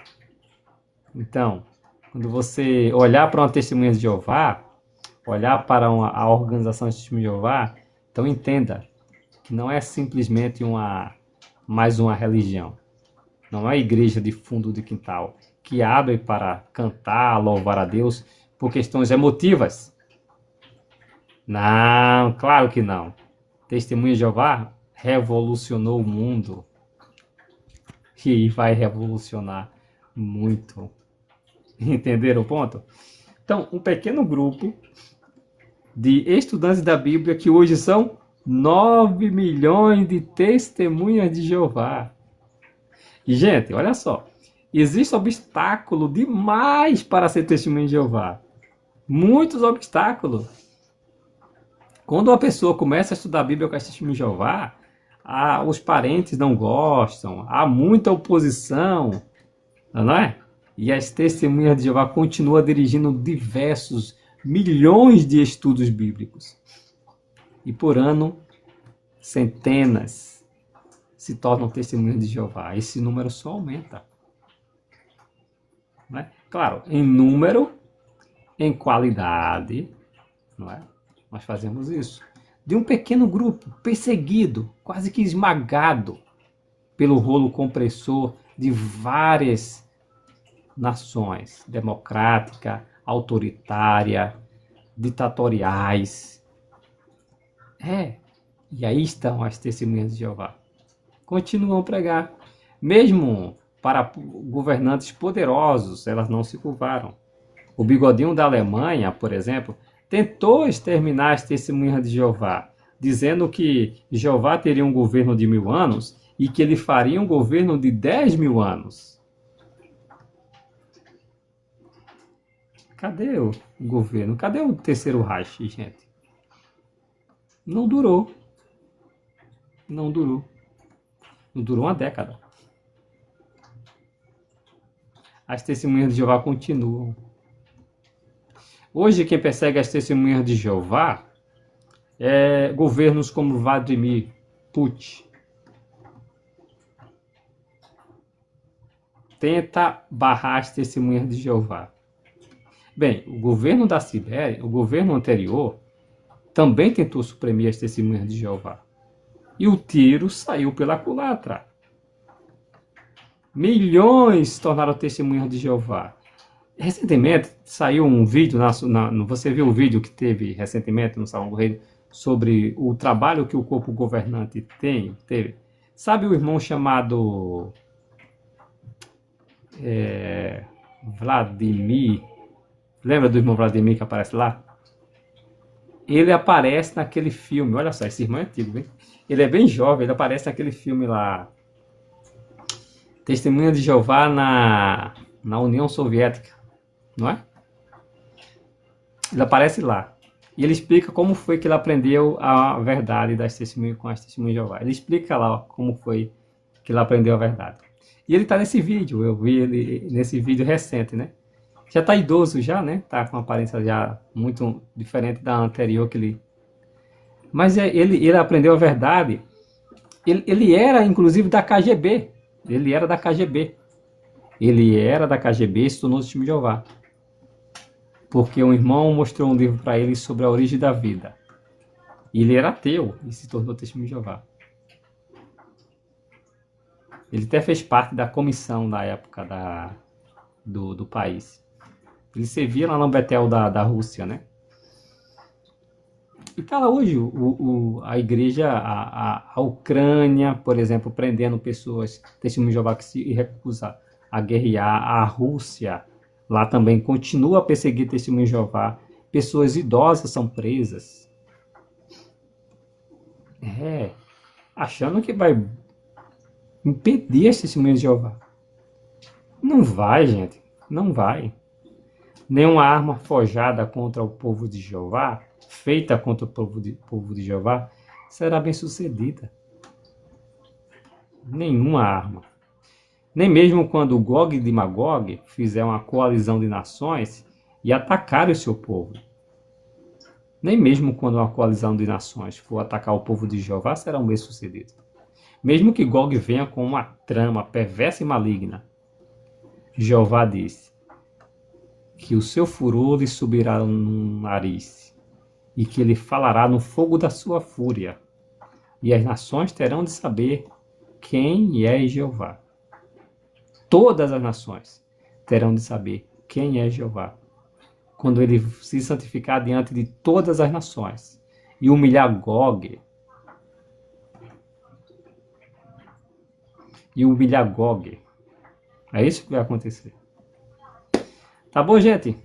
A: Então, quando você olhar para uma testemunha de Jeová, olhar para a organização de testemunha de Jeová, então entenda que não é simplesmente mais uma religião. Não é a igreja de fundo de quintal que abre para cantar, louvar a Deus por questões emotivas. Não, claro que não. Testemunha de Jeová revolucionou o mundo e vai revolucionar muito. Entenderam o ponto? Então, um pequeno grupo de estudantes da Bíblia que hoje são 9 milhões de testemunhas de Jeová. E, gente, olha só. Existe obstáculo demais para ser testemunha de Jeová. Muitos obstáculos. Quando uma pessoa começa a estudar a Bíblia com as testemunhas de Jeová, os parentes não gostam, há muita oposição, não é? E as testemunhas de Jeová continuam dirigindo diversos milhões de estudos bíblicos. E por ano, centenas se tornam testemunhas de Jeová. Esse número só aumenta. Não é? Claro, em número em qualidade, não é? Nós fazemos isso. De um pequeno grupo perseguido, quase que esmagado pelo rolo compressor de várias nações, democrática, autoritária, ditatoriais. E aí estão as testemunhas de Jeová. Continuam a pregar. Mesmo para governantes poderosos, elas não se curvaram. O bigodinho da Alemanha, por exemplo, tentou exterminar as testemunhas de Jeová, dizendo que Jeová teria um governo de 1000 anos e que ele faria um governo de 10.000 anos. Cadê o governo? Cadê o terceiro Reich, gente? Não durou. Não durou. Não durou uma década. As testemunhas de Jeová continuam. Hoje quem persegue as testemunhas de Jeová é governos como Vladimir Putin. Tenta barrar as testemunhas de Jeová. Bem, o governo da Sibéria, o governo anterior, também tentou suprimir as testemunhas de Jeová. E o tiro saiu pela culatra. Milhões se tornaram testemunhas de Jeová. Recentemente saiu um vídeo, você viu o vídeo que teve recentemente no Salão do Rei sobre o trabalho que o corpo governante teve? Sabe o irmão chamado Vladimir? Lembra do irmão Vladimir que aparece lá? Ele aparece naquele filme, olha só, esse irmão é antigo, hein? Ele é bem jovem, ele aparece naquele filme lá, Testemunha de Jeová na União Soviética, não é? Ele aparece lá. E ele explica como foi que ele aprendeu a verdade das testemunhas com as testemunhas de Jeová. Ele explica lá como foi que ele aprendeu a verdade. E ele está nesse vídeo, eu vi ele nesse vídeo recente, né? Já está idoso já, né? Está com uma aparência já muito diferente da anterior que ele... Mas ele aprendeu a verdade. Ele era, inclusive, da KGB. Ele era da KGB. Ele era da KGB e se tornou testemunho de Jeová. Porque um irmão mostrou um livro para ele sobre a origem da vida. E ele era ateu e se tornou testemunho de Jeová. Ele até fez parte da comissão na época do país. Ele servia lá no Betel da Rússia, né? E tá lá hoje a igreja, a Ucrânia, por exemplo, prendendo pessoas, testemunhos de Jeová que se recusam a guerrear. A Rússia lá também continua a perseguir testemunhos de Jeová. Pessoas idosas são presas. Achando que vai impedir as testemunhas de Jeová. Não vai, gente. Não vai. Nenhuma arma forjada contra o povo de Jeová, feita contra o povo de Jeová, será bem sucedida. Nenhuma arma. Nem mesmo quando Gog e Magog fizer uma coalizão de nações e atacar o seu povo. Nem mesmo quando uma coalizão de nações for atacar o povo de Jeová, serão bem sucedidos. Mesmo que Gog venha com uma trama perversa e maligna, Jeová disse que o seu furor lhe subirá no nariz e que ele falará no fogo da sua fúria. E as nações terão de saber quem é Jeová. Todas as nações terão de saber quem é Jeová. Quando ele se santificar diante de todas as nações e humilhar Gog. É isso que vai acontecer. Tá bom, gente?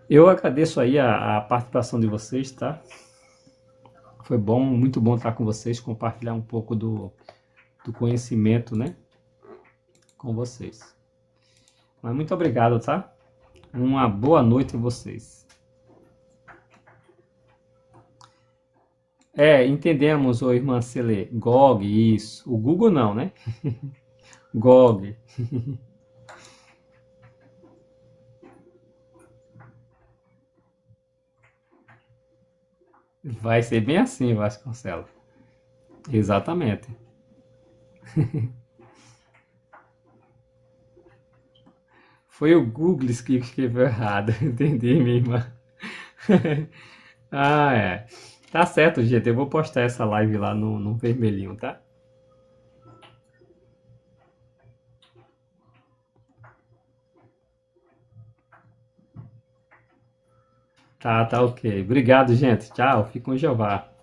A: Eu agradeço aí a participação de vocês, tá? Foi bom, muito bom estar com vocês, compartilhar um pouco do conhecimento, né? Com vocês. Mas muito obrigado, tá? Uma boa noite a vocês. Entendemos, ô irmã Cele. Gog, isso. O Google não, né? Gog. Vai ser bem assim, Vasconcelos. Exatamente. Foi o Google que escreveu errado. Entendi, minha irmã. Ah, é. Tá certo, gente. Eu vou postar essa live lá no vermelhinho, tá? Tá ok. Obrigado, gente. Tchau. Fique com Jeová.